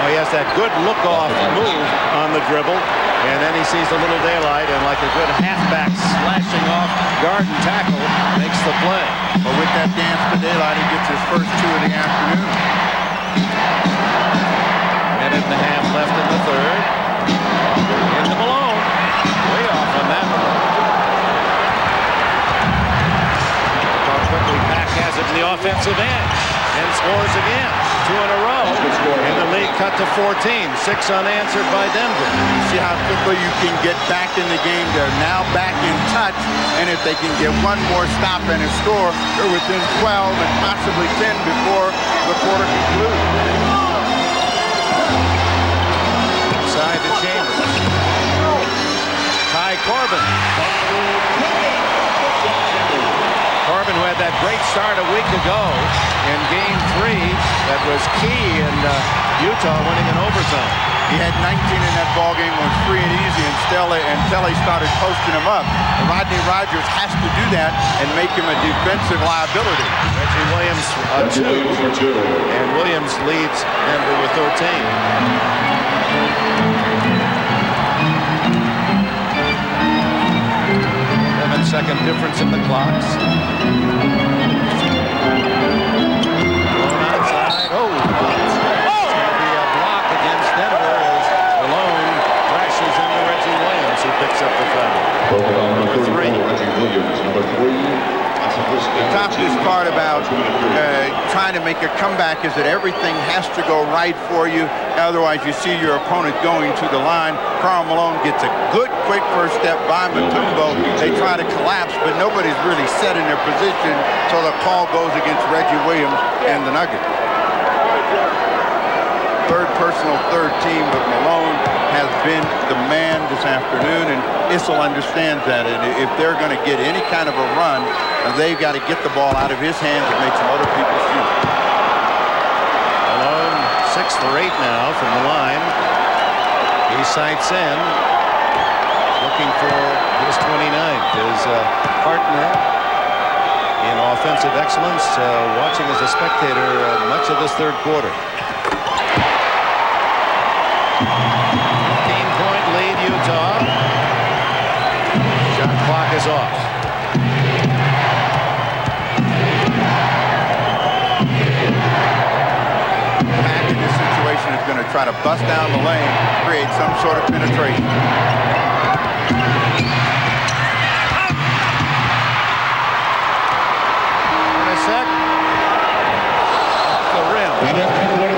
Oh, he has that good look-off move on the dribble, and then he sees a little daylight, and like a good halfback slashing off guard and tackle, makes the play. But with that dance to daylight, he gets his first 2 of the afternoon. Minute and a half left in the third. Into Malone. Way off on that one. Look how quickly Pack has it in the offensive end. And scores again. 2 in a row. And the lead cut to 14. 6 unanswered by Denver. See how quickly you can get back in the game. They're now back in touch. And if they can get one more stop and a score, they're within 12 and possibly 10 before the quarter concludes. Inside to Chambers. Ty Corbin. Corbin, who had that great start a week ago in Game 3, that was key in Utah winning in overtime. He had 19 in that ball game, was free and easy until he started posting him up. Rodney Rogers has to do that and make him a defensive liability. Reggie Williams 2, and Williams leads Denver with 13. 11-second difference in the clocks. Outside. Oh, it's going to be a block against Denver as Malone crashes into Reggie Williams, who picks up the foul. Number 3. Reggie Williams, number 3. The toughest part about trying to make a comeback is that everything has to go right for you. Otherwise, you see your opponent going to the line. Karl Malone gets a good, quick first step by Mutombo. They try to collapse, but nobody's really set in their position, so the call goes against Reggie Williams and the Nuggets. Third personal, third team, but Malone has been the man this afternoon, and Issel understands that. And if they're going to get any kind of a run, they've got to get the ball out of his hands and make some other people shoot. Malone 6 for 8 now from the line. He sights in, looking for his 29th. His partner in offensive excellence, watching as a spectator much of this third quarter. 15-point lead, Utah. Shot clock is off. Mack in this situation is going to try to bust down the lane, create some sort of penetration.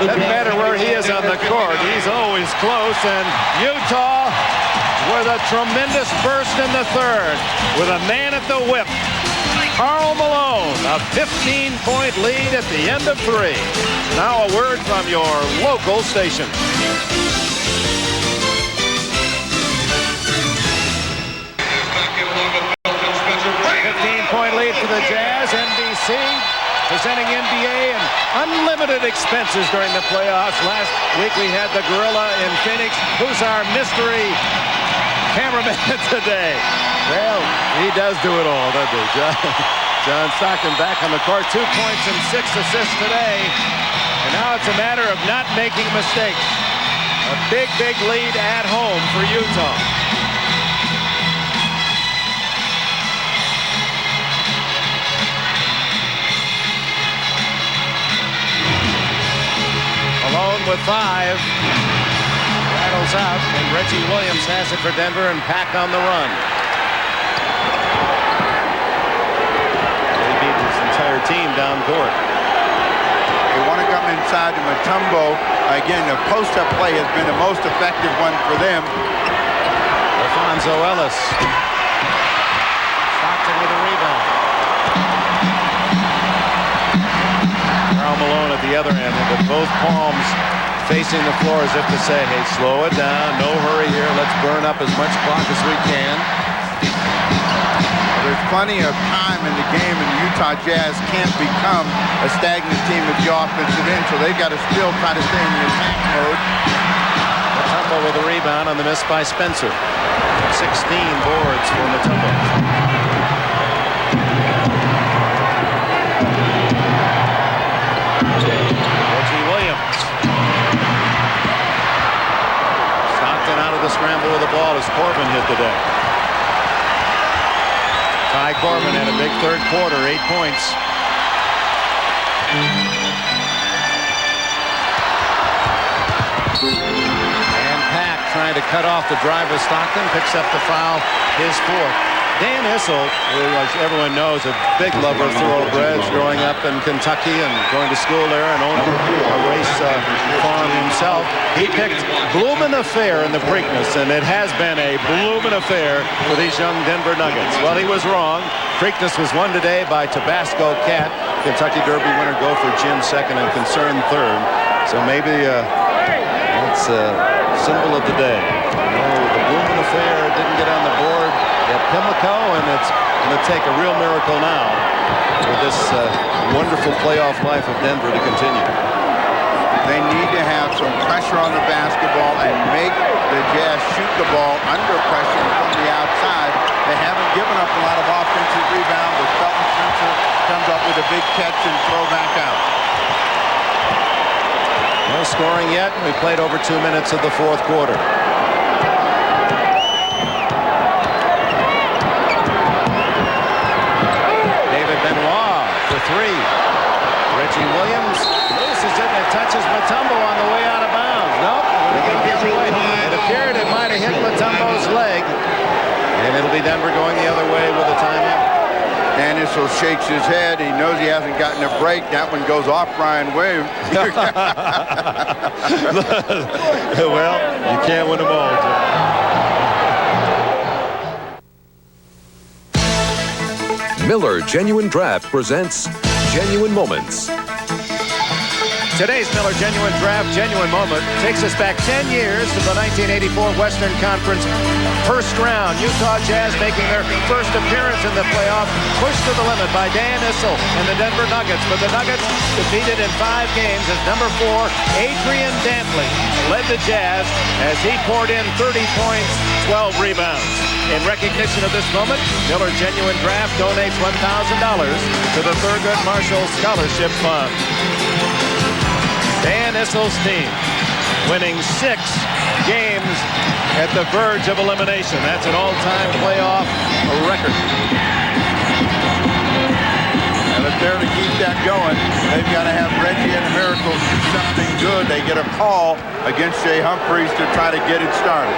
Doesn't matter where he is on the court. He's always close. And Utah with a tremendous burst in the third with a man at the whip. Karl Malone, a 15-point lead at the end of 3. Now a word from your local station. 15-point lead for the Jazz. NBC presenting NBA and unlimited expenses during the playoffs. Last week we had the Gorilla in Phoenix. Who's our mystery cameraman today? Well, he does do it all, doesn't he? John Stockton back on the court. 2 points and 6 assists today. And now it's a matter of not making mistakes. A big, big lead at home for Utah. Alone with 5. Rattles out, and Reggie Williams has it for Denver, and Pack on the run. He beat his entire team down court. They want to come inside to Mutombo. Again, the post-up play has been the most effective one for them. Alfonso Ellis. Stockton with a rebound. Karl Malone at the other end with both palms facing the floor as if to say, hey, slow it down, no hurry here, let's burn up as much clock as we can. There's plenty of time in the game, and the Utah Jazz can't become a stagnant team at the offensive end, so they've got to still try to stay in the attack mode. Mutombo with a rebound on the miss by Spencer. 16 boards for Mutombo. Reggie Williams. Stockton out of the scramble with the ball as Corbin hit today. Ty Corbin had a big third quarter, 8 points. And Pack trying to cut off the drive of Stockton, picks up the foul, his 4th. Dan Issel, who, as everyone knows, a big lover of thoroughbreds, growing up in Kentucky and going to school there and owning a race farm himself. He picked Bloomin' Affair in the Preakness, and it has been a bloomin' affair for these young Denver Nuggets. Well, he was wrong. Preakness was won today by Tabasco Cat, Kentucky Derby winner Gopher Jim 2nd and Concern 3rd. So maybe that's a symbol of the day. The Bloomin' Affair didn't get on the board at Pimlico, and it's going to take a real miracle now for this wonderful playoff life of Denver to continue. They need to have some pressure on the basketball and make the Jazz shoot the ball under pressure from the outside. They haven't given up a lot of offensive rebound, but Felton Spencer comes up with a big catch and throw back out. No scoring yet. We played over 2 minutes of the 4th quarter. For 3. Reggie Williams loses it, and it touches Mutombo on the way out of bounds. Nope. It appeared it might have hit Mutombo's leg. And it'll be Denver going the other way with a timeout. Dan Issel shakes his head. He knows he hasn't gotten a break. That one goes off Brian Wave. Well, you can't win them all, Jim. Miller Genuine Draft presents Genuine Moments. Today's Miller Genuine Draft Genuine Moment takes us back 10 years to the 1984 Western Conference first round. Utah Jazz making their first appearance in the playoff, pushed to the limit by Dan Issel and the Denver Nuggets. But the Nuggets defeated in 5 games as number 4, Adrian Dantley, led the Jazz as he poured in 30 points, 12 rebounds. In recognition of this moment, Miller Genuine Draft donates $1,000 to the Thurgood Marshall Scholarship Fund. Dan Issel's team winning 6 games at the verge of elimination. That's an all-time playoff record. And if they're to keep that going, they've got to have Reggie and the Miracles do something good. They get a call against Jay Humphreys to try to get it started.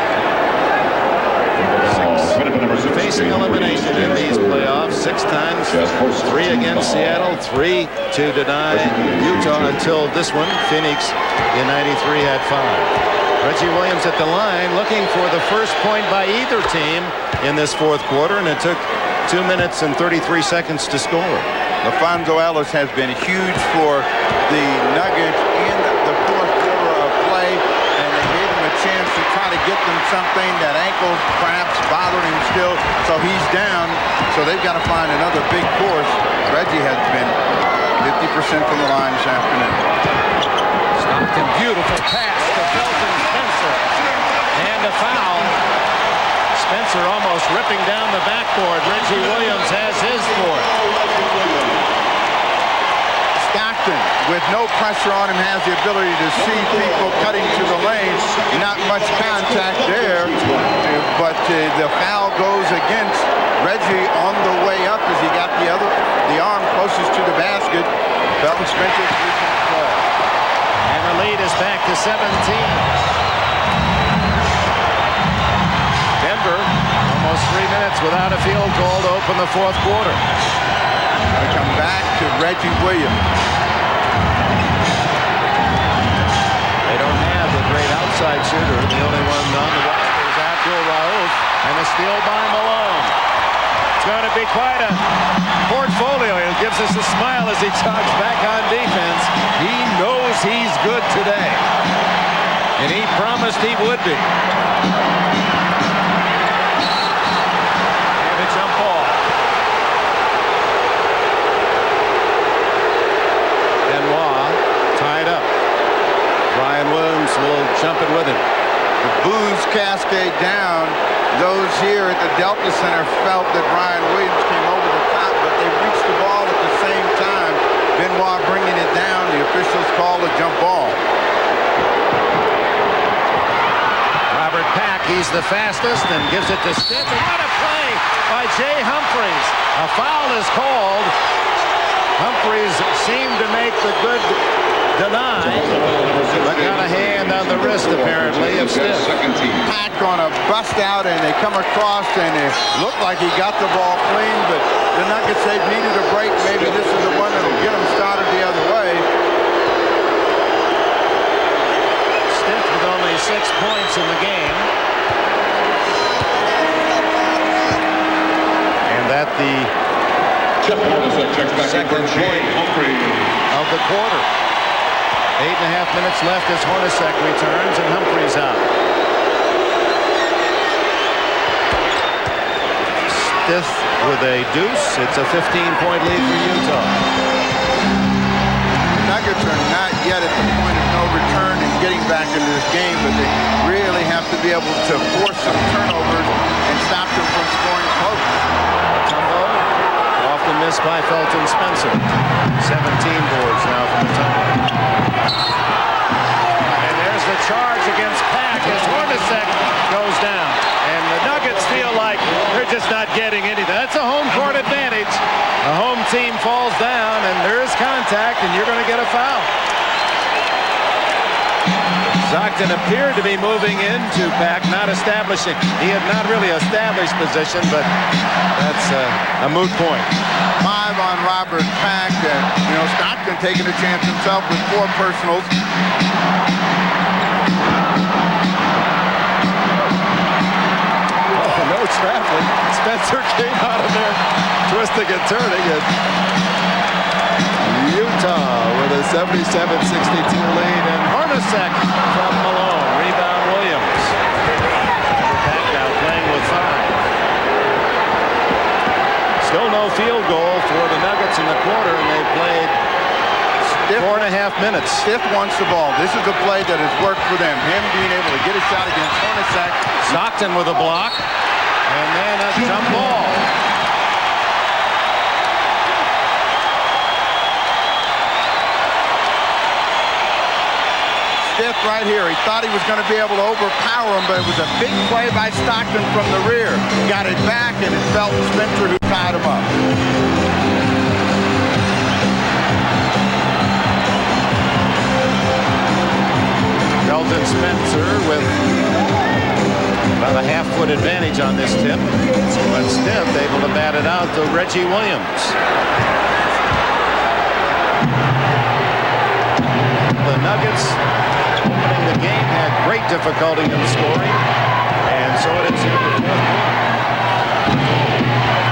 Facing elimination in these playoffs 6 times, 3 against Seattle, 3 to deny Utah until this one. Phoenix in '93 had 5. Reggie Williams at the line looking for the first point by either team in this fourth quarter, and it took 2 minutes and 33 seconds to score. LaFonso Ellis has been huge for the Nuggets in the fourth quarter of play, and they gave him a chance to try to get them something. That ankle perhaps bothered him still, so he's down. So they've got to find another big force. Reggie has been 50% from the line this afternoon. Stockton, beautiful pass to Felton Spencer. And a foul. Spencer almost ripping down the backboard. Reggie Williams has his fourth. Stockton, with no pressure on him, has the ability to see people cutting to the lane. Not much contact there, but the foul goes against Reggie on the way up as he got the arm closest to the basket. Felton Spencer. And the lead is back to 17. Denver, almost 3 minutes without a field goal to open the fourth quarter. We come back to Reggie Williams. They don't have the great outside shooter. The only one on the roster is Abdul Rauf, and a steal by Malone. It's going to be quite a portfolio. He gives us a smile as he jogs back on defense. He knows he's good today, and he promised he would be. Jump ball. Benoit tied up. Brian Williams will jump it with him. The boos cascade down. Those here at the Delta Center felt that Brian Williams came over the top, but they reached the ball at the same time. Benoit bringing it down. The officials call a jump ball. Robert Pack, he's the fastest and gives it to Stiff. And what a play by Jay Humphreys. A foul is called. Humphreys seemed to make the good deny, but got a hand on the wrist apparently of Stiff. Pack on a bust out, and they come across, and it looked like he got the ball clean, but the Nuggets, they've needed a break. Maybe this is the one that'll get them started the other way. Stiff with only 6 points in the game. And at the second point of the quarter. 8.5 minutes left as Hornacek returns and Humphreys out. Stiff with a deuce. It's a 15-point lead for Utah. The Nuggets are not yet at the point of no return in getting back into this game, but they really have to be able to force some turnovers and stop them from scoring close. Off the miss by Felton Spencer. 17 boards now from the top. And there's the charge against Pack as Hornacek goes down. And the Nuggets feel like they're just not getting anything. That's a home court advantage. The home team falls down, and there's contact, and you're going to get a foul. Stockton appeared to be moving into Pack, not establishing. He had not really established position, but that's a moot point. 5 on Robert Pack. Stockton taking a chance himself with 4 personals. No traveling. Spencer came out of there twisting and turning. And Utah with a 77-62 lead, and Hornacek from Malone. Rebound Williams. Pack now playing with 5. Still no field goal for the Nuggets in the quarter, and they played 4.5 minutes. Stiff wants the ball. This is a play that has worked for them. Him being able to get a shot against Hornacek. Stockton with a block, and then a jump ball. stiff right here. He thought he was going to be able to overpower him, but it was a big play by Stockton from the rear. He got it back, and it's Felton Spencer who tied him up. Felton Spencer with about a half-foot advantage on this tip. But Stiff able to bat it out to Reggie Williams. The Nuggets opening the game had great difficulty in scoring, and so it is here in the fourth quarter.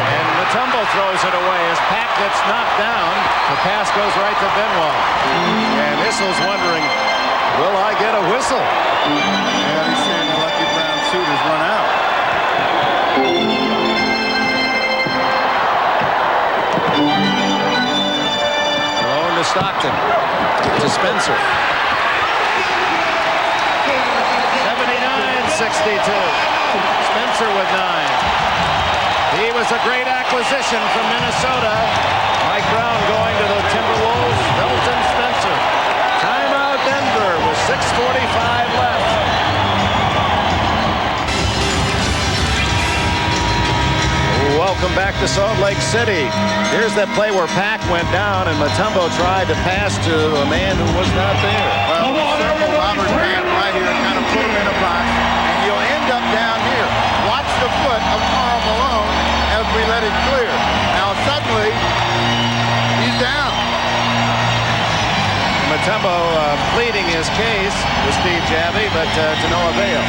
And Mutombo throws it away as Pack gets knocked down. The pass goes right to Benoit. And Issel's wondering, will I get a whistle? Yeah, he's saying the Lucky Brown suit has run out. Thrown to Stockton. To Spencer. 79-62. Spencer with 9. He was a great acquisition from Minnesota. Mike Brown going to the Timberwolves. Felton Spencer. Timeout Denver with 6:45 left. Welcome back to Salt Lake City. Here's that play where Pack went down and Mutombo tried to pass to a man who was not there. Well, Robert Grant right here kind of put him in a box, and you'll end up down here. Watch the foot of Karl Malone as we let it clear. Now suddenly, he's down. Mutombo pleading his case with Steve Javy, but to no avail.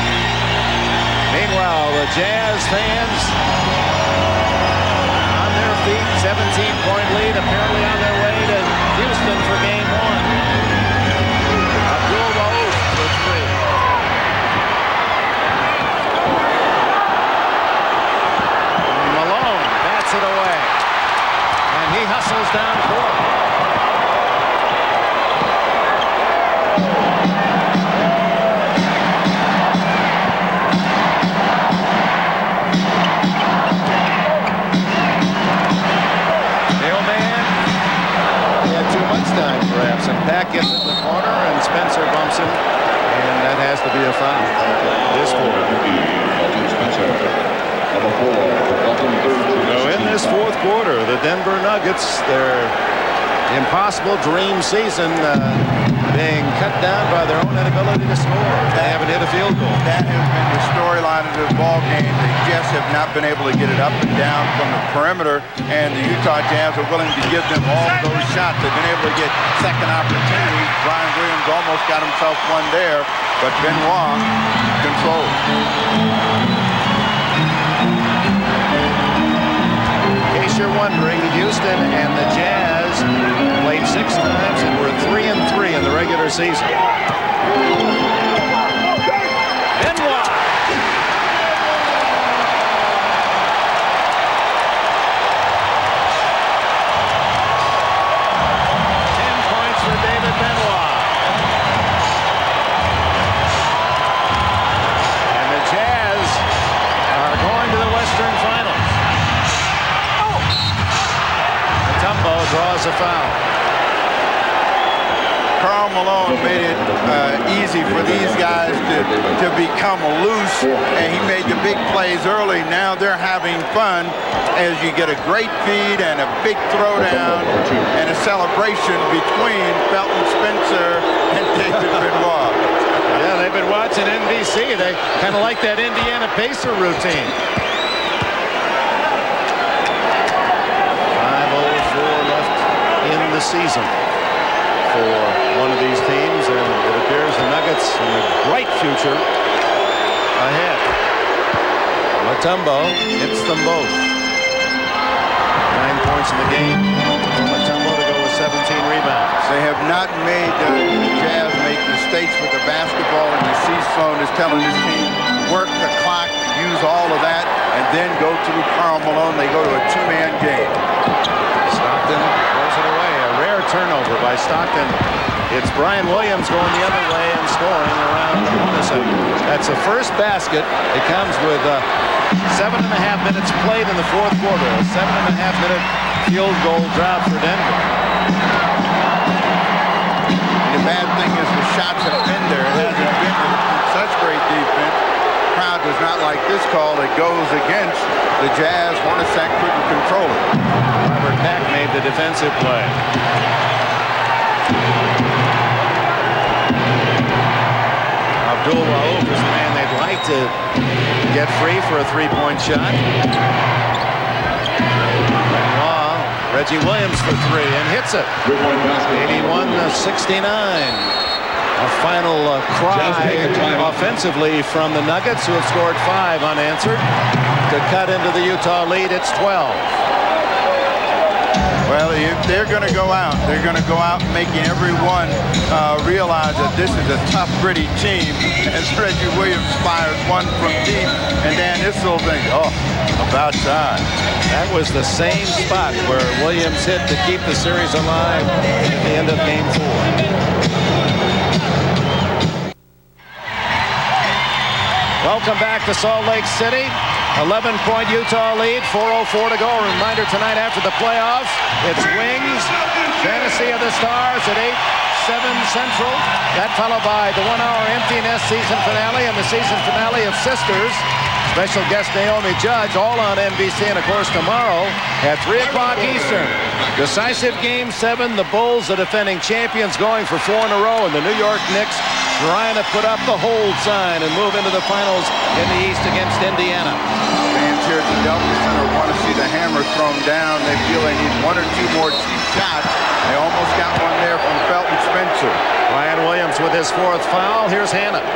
Meanwhile, the Jazz fans on their feet, 17-point lead, apparently on their way to Houston for Game 1. Abdul Rauf for 3. Malone bats it away, and he hustles down court. Time perhaps, and Pack gets it in the corner and Spencer bumps him, and that has to be a foul. This quarter. So in this fourth quarter, the Denver Nuggets, their impossible dream season being cut down by their own inability to score. They haven't hit a field goal. That has been the storyline of this ball game. They just have not been able to get it up and down from the perimeter, and the Utah Jazz are willing to give them all those shots. They've been able to get second opportunities. Brian Williams almost got himself one there, but Benoit controlled. In case you're wondering, Houston and the Jazz played 6 times and were 3-3 in the regular season. Benoit. 10 points for David Benoit. And the Jazz are going to the Western Finals. Mutombo draws a foul. Karl Malone made it easy for these guys to become loose, and he made the big plays early. Now they're having fun as you get a great feed and a big throwdown and a celebration between Felton Spencer and David Benoit. Yeah, they've been watching NBC. They kind of like that Indiana Pacer routine. 5:04 left in the season for one of these teams, and it appears the Nuggets in a bright future ahead. Mutombo hits them both. 9 points in the game for Mutombo to go with 17 rebounds. They have not made the Jazz make mistakes with the basketball, and you see Sloan is telling his team, work the clock, use all of that, and then go through Karl Malone. They go to a 2-man game. Stockton throws it away. A rare turnover by Stockton. It's Brian Williams going the other way and scoring around the corner. That's the first basket. It comes with 7.5 minutes played in the fourth quarter. A 7.5-minute field goal drought for Denver. The bad thing is the shots have been there. this call that goes against the Jazz. Hornacek couldn't control it. Robert Peck made the defensive play. Abdul Rauf is the man they'd like to get free for a three-point shot. Reggie Williams for three and hits it. 81-69. A final cry offensively from the Nuggets, who have scored 5 unanswered, to cut into the Utah lead. It's 12. Well, if they're going to go out, they're going to go out making everyone realize that this is a tough, gritty team. As Reggie Williams fires one from deep, and Dan Issel thinks, oh, about time. That was the same spot where Williams hit to keep the series alive at the end of Game 4. Welcome back to Salt Lake City. 11-point Utah lead, 4:04 to go. A reminder tonight after the playoffs, it's Wings, Fantasy of the Stars at 8/7 Central. That followed by the 1-hour Empty Nest season finale and the season finale of Sisters. Special guest Naomi Judge, all on NBC, and of course tomorrow at 3 o'clock Eastern. Decisive Game 7. The Bulls, the defending champions, going for 4 in a row, and the New York Knicks trying to put up the hold sign and move into the finals in the East against Indiana. Fans here at the Delta Center want to see the hammer thrown down. They feel they need 1 or 2 more cheap shots. They almost got one there from Felton Spencer. Ryan Williams with his 4th foul. Here's Hannah.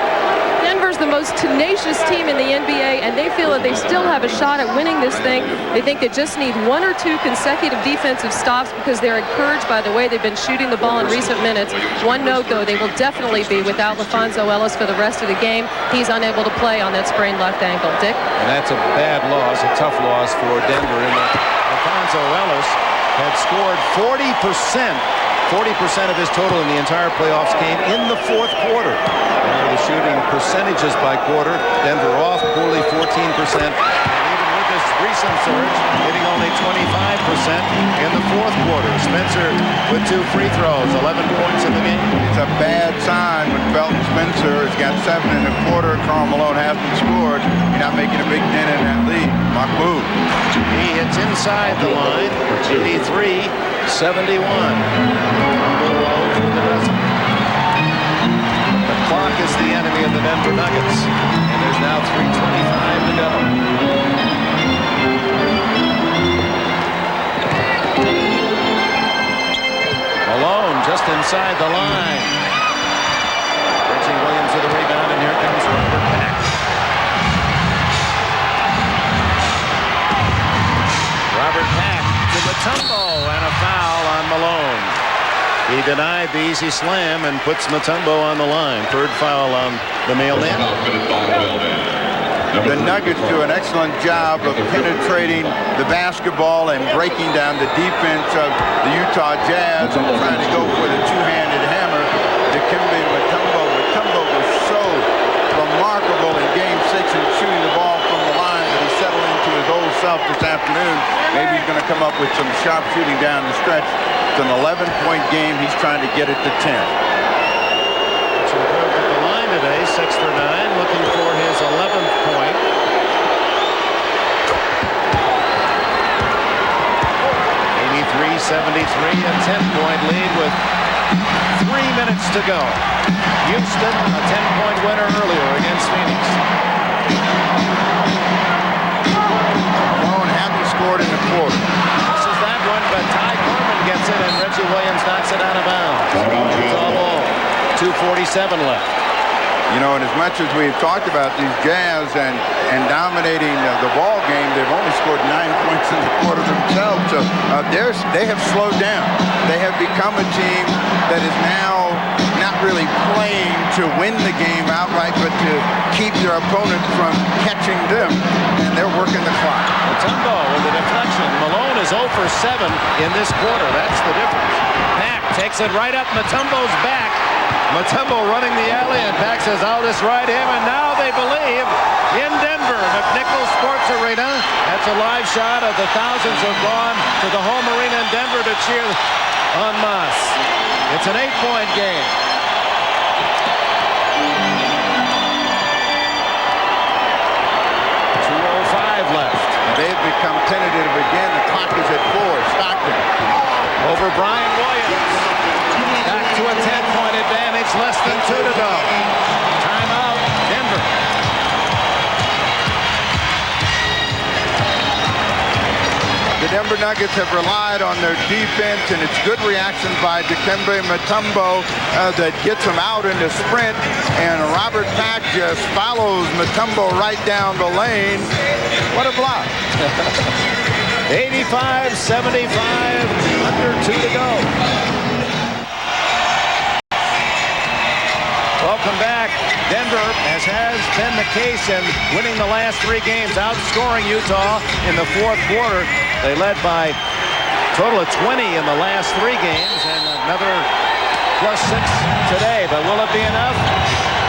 Denver's the most tenacious team in the NBA, and they feel that they still have a shot at winning this thing. They think they just need 1 or 2 consecutive defensive stops because they're encouraged by the way they've been shooting the ball in recent minutes. One note, though, they will definitely be without LaFonso Ellis for the rest of the game. He's unable to play on that sprained left ankle. Dick? And that's a bad loss, a tough loss for Denver. And LaFonso Ellis had scored 40% of his total in the entire playoffs came in the 4th quarter. The shooting percentages by quarter, Denver off poorly 14%. And even with this recent surge, hitting only 25% in the 4th quarter. Spencer with 2 free throws, 11 points in the game. It's a bad sign when Felton Spencer has got 7 1/4. Karl Malone hasn't scored. You're not making a big dent in that lead. Mahmoud. He hits inside the line, 83-71. Clock is the enemy of the Denver Nuggets, and there's now 3:25 to go. Malone just inside the line. Reggie Williams with the rebound, and here comes Robert Peck. Robert Peck to Mutombo, and a foul on Malone. He denied the easy slam and puts Mutombo on the line. 3rd foul on the mailman. The Nuggets do an excellent job of penetrating the basketball and breaking down the defense of the Utah Jazz and trying to go for the two-handed hammer. Dikembe Mutombo. Mutombo was so remarkable in Game 6 in shooting the ball from the line, but he settled into his old self this afternoon. Maybe he's going to come up with some sharp shooting down the stretch. It's an 11-point game. He's trying to get it to 10. It's improved at the line today, 6 for 9, looking for his 11th point. .73, a 10-point lead with 3 minutes to go. Houston, a 10-point winner earlier against Phoenix. Malone hadn't scored in the quarter. This is that one, but Ty Corman gets it, and Reggie Williams knocks it out of bounds. Utah ball. 2:47 left. You know, and as much as we've talked about these Jazz and dominating the ball game, they've only scored 9 points in the quarter themselves. So they have slowed down. They have become a team that is now not really playing to win the game outright, but to keep their opponent from catching them, and they're working the clock. Mutombo with a deflection. Malone is 0 for 7 in this quarter. That's the difference. Pack takes it right up Mutombo's back. Mutombo running the alley, and Pack says, I'll just ride him, and now they believe in Denver. McNichols Sports Arena. That's a live shot of the thousands who have gone to the home arena in Denver to cheer en masse. It's an 8-point game. Brian Williams. Back to a 10-point advantage, less than 2 to go. Timeout, Denver. The Denver Nuggets have relied on their defense, and it's good reactions by Dikembe Mutombo that gets him out in the sprint, and Robert Pack just follows Mutombo right down the lane. What a block. 85-75, under 2 to go. Welcome back. Denver, as has been the case in winning the last 3 games, outscoring Utah in the 4th quarter. They led by a total of 20 in the last 3 games, and another +6 today. But will it be enough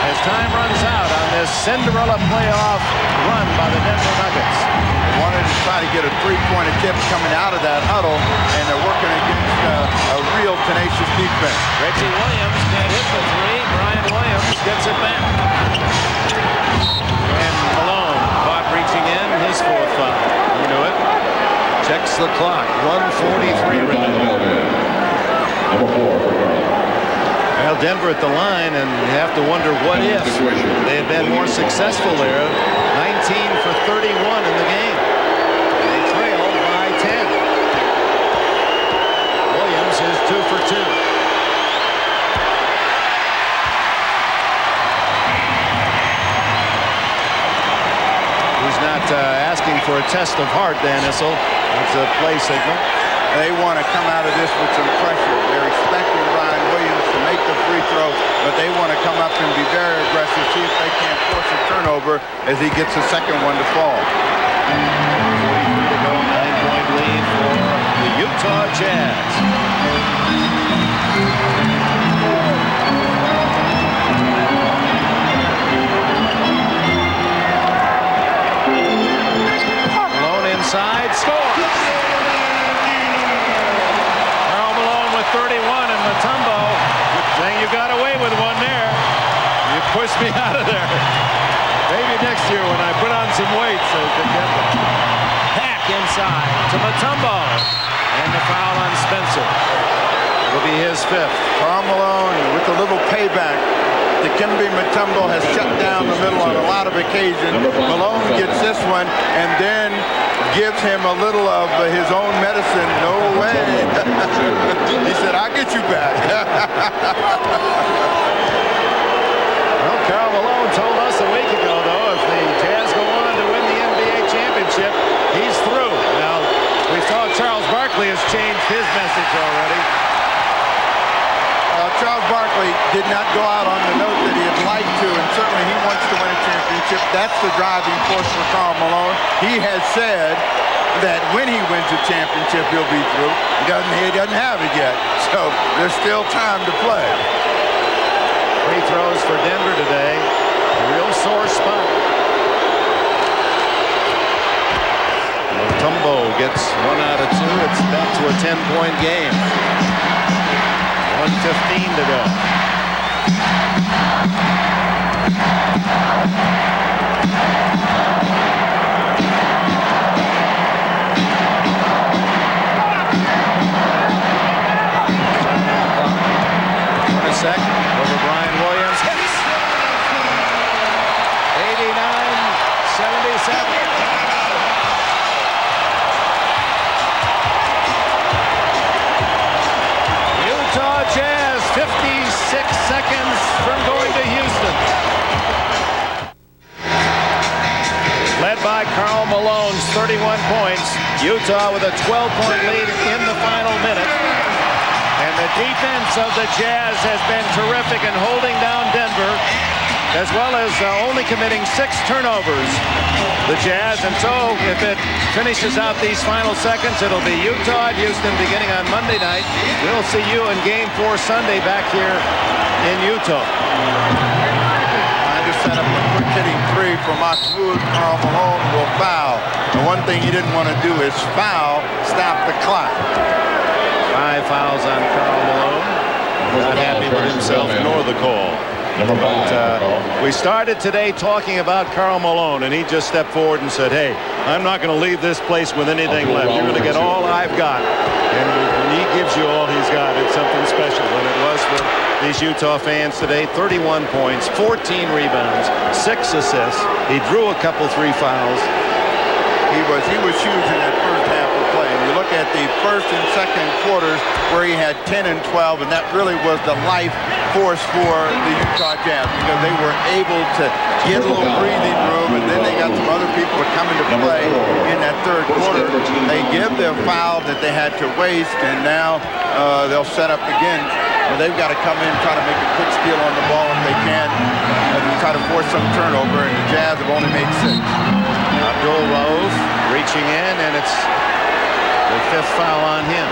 as time runs out on this Cinderella playoff run by the Denver Nuggets? They wanted to try to get a 3-point attempt coming out of that huddle, and they're working against a real tenacious defense. Reggie Williams can't hit the 3. Brian Williams gets it back. And Malone caught reaching in, his 4th foul. You knew it. Checks the clock. 1:43 remaining. Well, Denver at the line, and you have to wonder what if they had been more successful there. 19 for 31 in the game. They trail by 10. Williams is 2 for 2. He's not asking for a test of heart, Dan Issel. It's a play signal. They want to come out of this with some pressure. They're expecting Brian Williams to make the free throw, but they want to come up and be very aggressive, see if they can't force a turnover as he gets the second one to fall. 43 to go, 9-point lead for the Utah Jazz. Malone inside, scores! Karl Malone with 31, and Mutombo saying you got away with one there. You pushed me out of there. Maybe next year when I put on some weight so you can get them. Pack inside to Mutombo. And the foul on Spencer. It'll be his 5th. Karl Malone with a little payback. Dikembe Mutombo has shut down the middle on a lot of occasions. Malone gets this one and then gives him a little of his own medicine. No way. He said, I'll get you back. Well, Karl Malone told us a week ago, though, if the Jazz go on to win the NBA championship, he's through. Now, we saw Charles Barkley has changed his message already. Charles Barkley did not go out on the note that he'd like to, and certainly he wants to win a championship. That's the driving force for Karl Malone. He has said that when he wins a championship, he'll be through. He doesn't have it yet, so there's still time to play. Free throws for Denver today. A real sore spot. Mutombo gets 1 out of 2. It's back to a 10-point game. 1:15 to go. Sec over Brian Williams. Hits. 89-77. Utah Jazz 56 seconds from going to Houston. Led by Karl Malone's 31 points. Utah with a 12-point lead in the final minute. And the defense of the Jazz has been terrific in holding down Denver, as well as only committing 6 turnovers. The Jazz, and so if it finishes out these final seconds, it'll be Utah at Houston beginning on Monday night. We'll see you in Game 4 Sunday back here in Utah. Trying to set up a quick hitting 3 for Mahmoud. Karl Malone will foul. The one thing he didn't want to do is foul, stop the clock. 5 fouls on Karl Malone. Not happy with himself nor the call. But we started today talking about Karl Malone, and he just stepped forward and said, hey, I'm not going to leave this place with anything left. You're going to get all I've got. And when he gives gives you all he's got. It's something special, and it was for these Utah fans today. 31 points, 14 rebounds, 6 assists. He drew a couple 3 fouls. He was huge in that first half of play. And you look at the first and second quarters where he had 10 and 12, and that really was the life force for the Utah Jazz, because they were able to get a little breathing room, and then they got some other people to come into play in that third quarter. They give their foul that they had to waste, and now they'll set up again. Well, they've got to come in, try to make a quick steal on the ball if they can, and try to force some turnover, and the Jazz have only made 6. Abdul Rauf reaching in, and it's the 5th foul on him.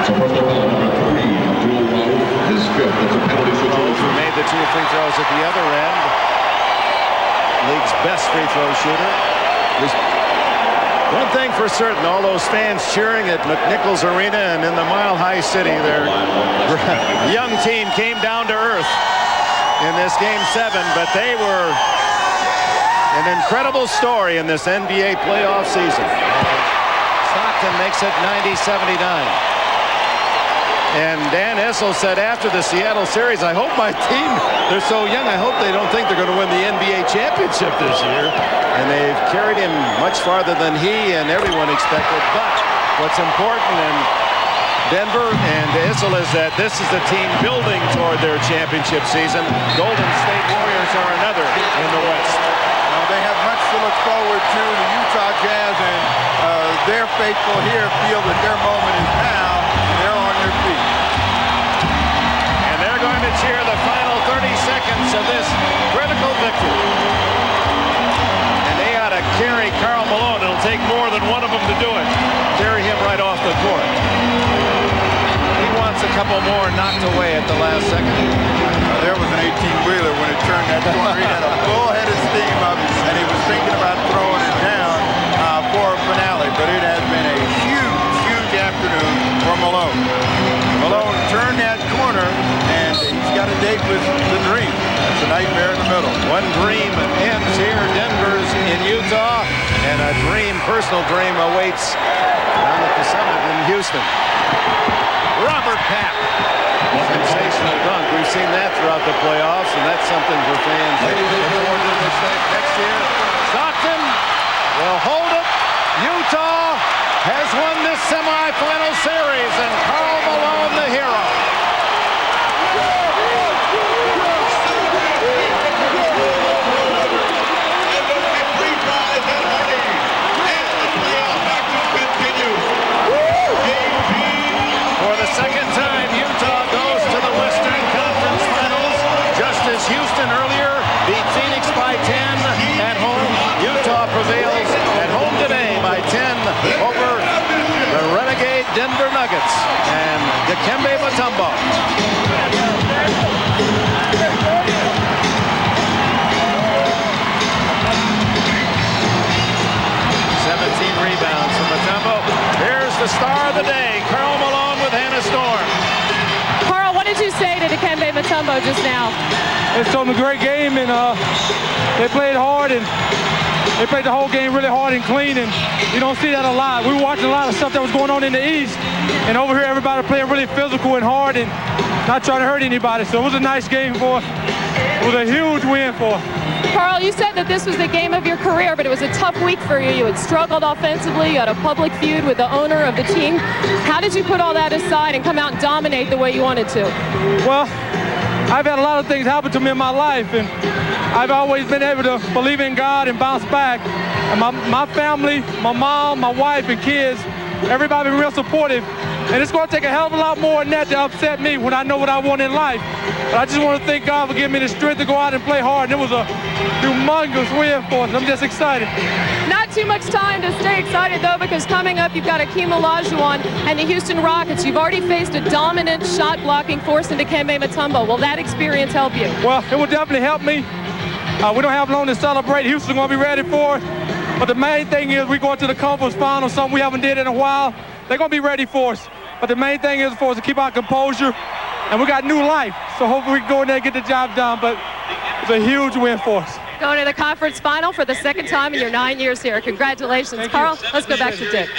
So personal foul number 3, Abdul Rauf, his 5th. That's a penalty situation. Who made the 2 free throws at the other end. League's best free throw shooter. One thing for certain, all those fans cheering at McNichols Arena and in the Mile High City, their young team came down to earth in this Game 7, but they were an incredible story in this NBA playoff season. Stockton makes it 90-79. And Dan Issel said after the Seattle series, I hope my team, they're so young, I hope they don't think they're going to win the NBA championship this year. And they've carried him much farther than he and everyone expected. But what's important in Denver and Issel is that this is the team building toward their championship season. Golden State Warriors are another in the West. They have much to look forward to. The Utah Jazz and their faithful here feel that their moment is now, and they're on their feet. And they're going to cheer the final 30 seconds of this critical victory. And they ought to carry Karl Malone. It'll take more than one of them to do it. Carry him right off the court. He wants a couple more knocked away at the last second. There was an 18-wheeler when it turned that corner. He had a full head of steam up, and he was thinking about throwing it down for a finale. But it has been a huge, huge afternoon for Malone. Malone turned that corner, and he's got a date with the dream. That's a nightmare in the middle. One dream ends here. Denver's in Utah, and a dream, personal dream, awaits down at the summit in Houston. Robert Papp. Sensational dunk. We've seen that throughout the playoffs, and that's something for fans to look forward to next year. Stockton will hold it. Utah has won this semifinal series, and Karl Malone the hero. For the second time, Utah goes to the Western Conference Finals. Just as Houston earlier beat Phoenix by 10 at home, Utah prevails at home today by 10 over the renegade Denver Nuggets and Dikembe Mutombo. 17 rebounds from Mutombo. Here's the star of the day, Karl Malone with Hannah Storm. Karl, what did you say to Dikembe Mutombo just now? It's a great game, and they played hard, and they played the whole game really hard and clean, and you don't see that a lot. We were watching a lot of stuff that was going on in the East, and over here everybody playing really physical and hard and not trying to hurt anybody. So it was a nice game for us. It was a huge win for us. Karl, you said that this was the game of your career, but it was a tough week for you. You had struggled offensively. You had a public feud with the owner of the team. How did you put all that aside and come out and dominate the way you wanted to? Well, I've had a lot of things happen to me in my life, and I've always been able to believe in God and bounce back. And my family, my mom, my wife, and kids, everybody been real supportive. And it's going to take a hell of a lot more than that to upset me when I know what I want in life. But I just want to thank God for giving me the strength to go out and play hard. And it was a humongous win for us. I'm just excited. Not too much time to stay excited, though, because coming up, you've got Akeem Olajuwon and the Houston Rockets. You've already faced a dominant shot-blocking force in Dikembe Mutombo. Will that experience help you? Well, it will definitely help me. We don't have long to celebrate. Houston's going to be ready for it. But the main thing is we're going to the conference finals, something we haven't did in a while. They're going to be ready for us. But the main thing is for us to keep our composure. And we got new life. So hopefully we can go in there and get the job done. But it's a huge win for us. Going to the conference final for the second time in your 9 years here. Congratulations, Karl. Let's go back to Dick.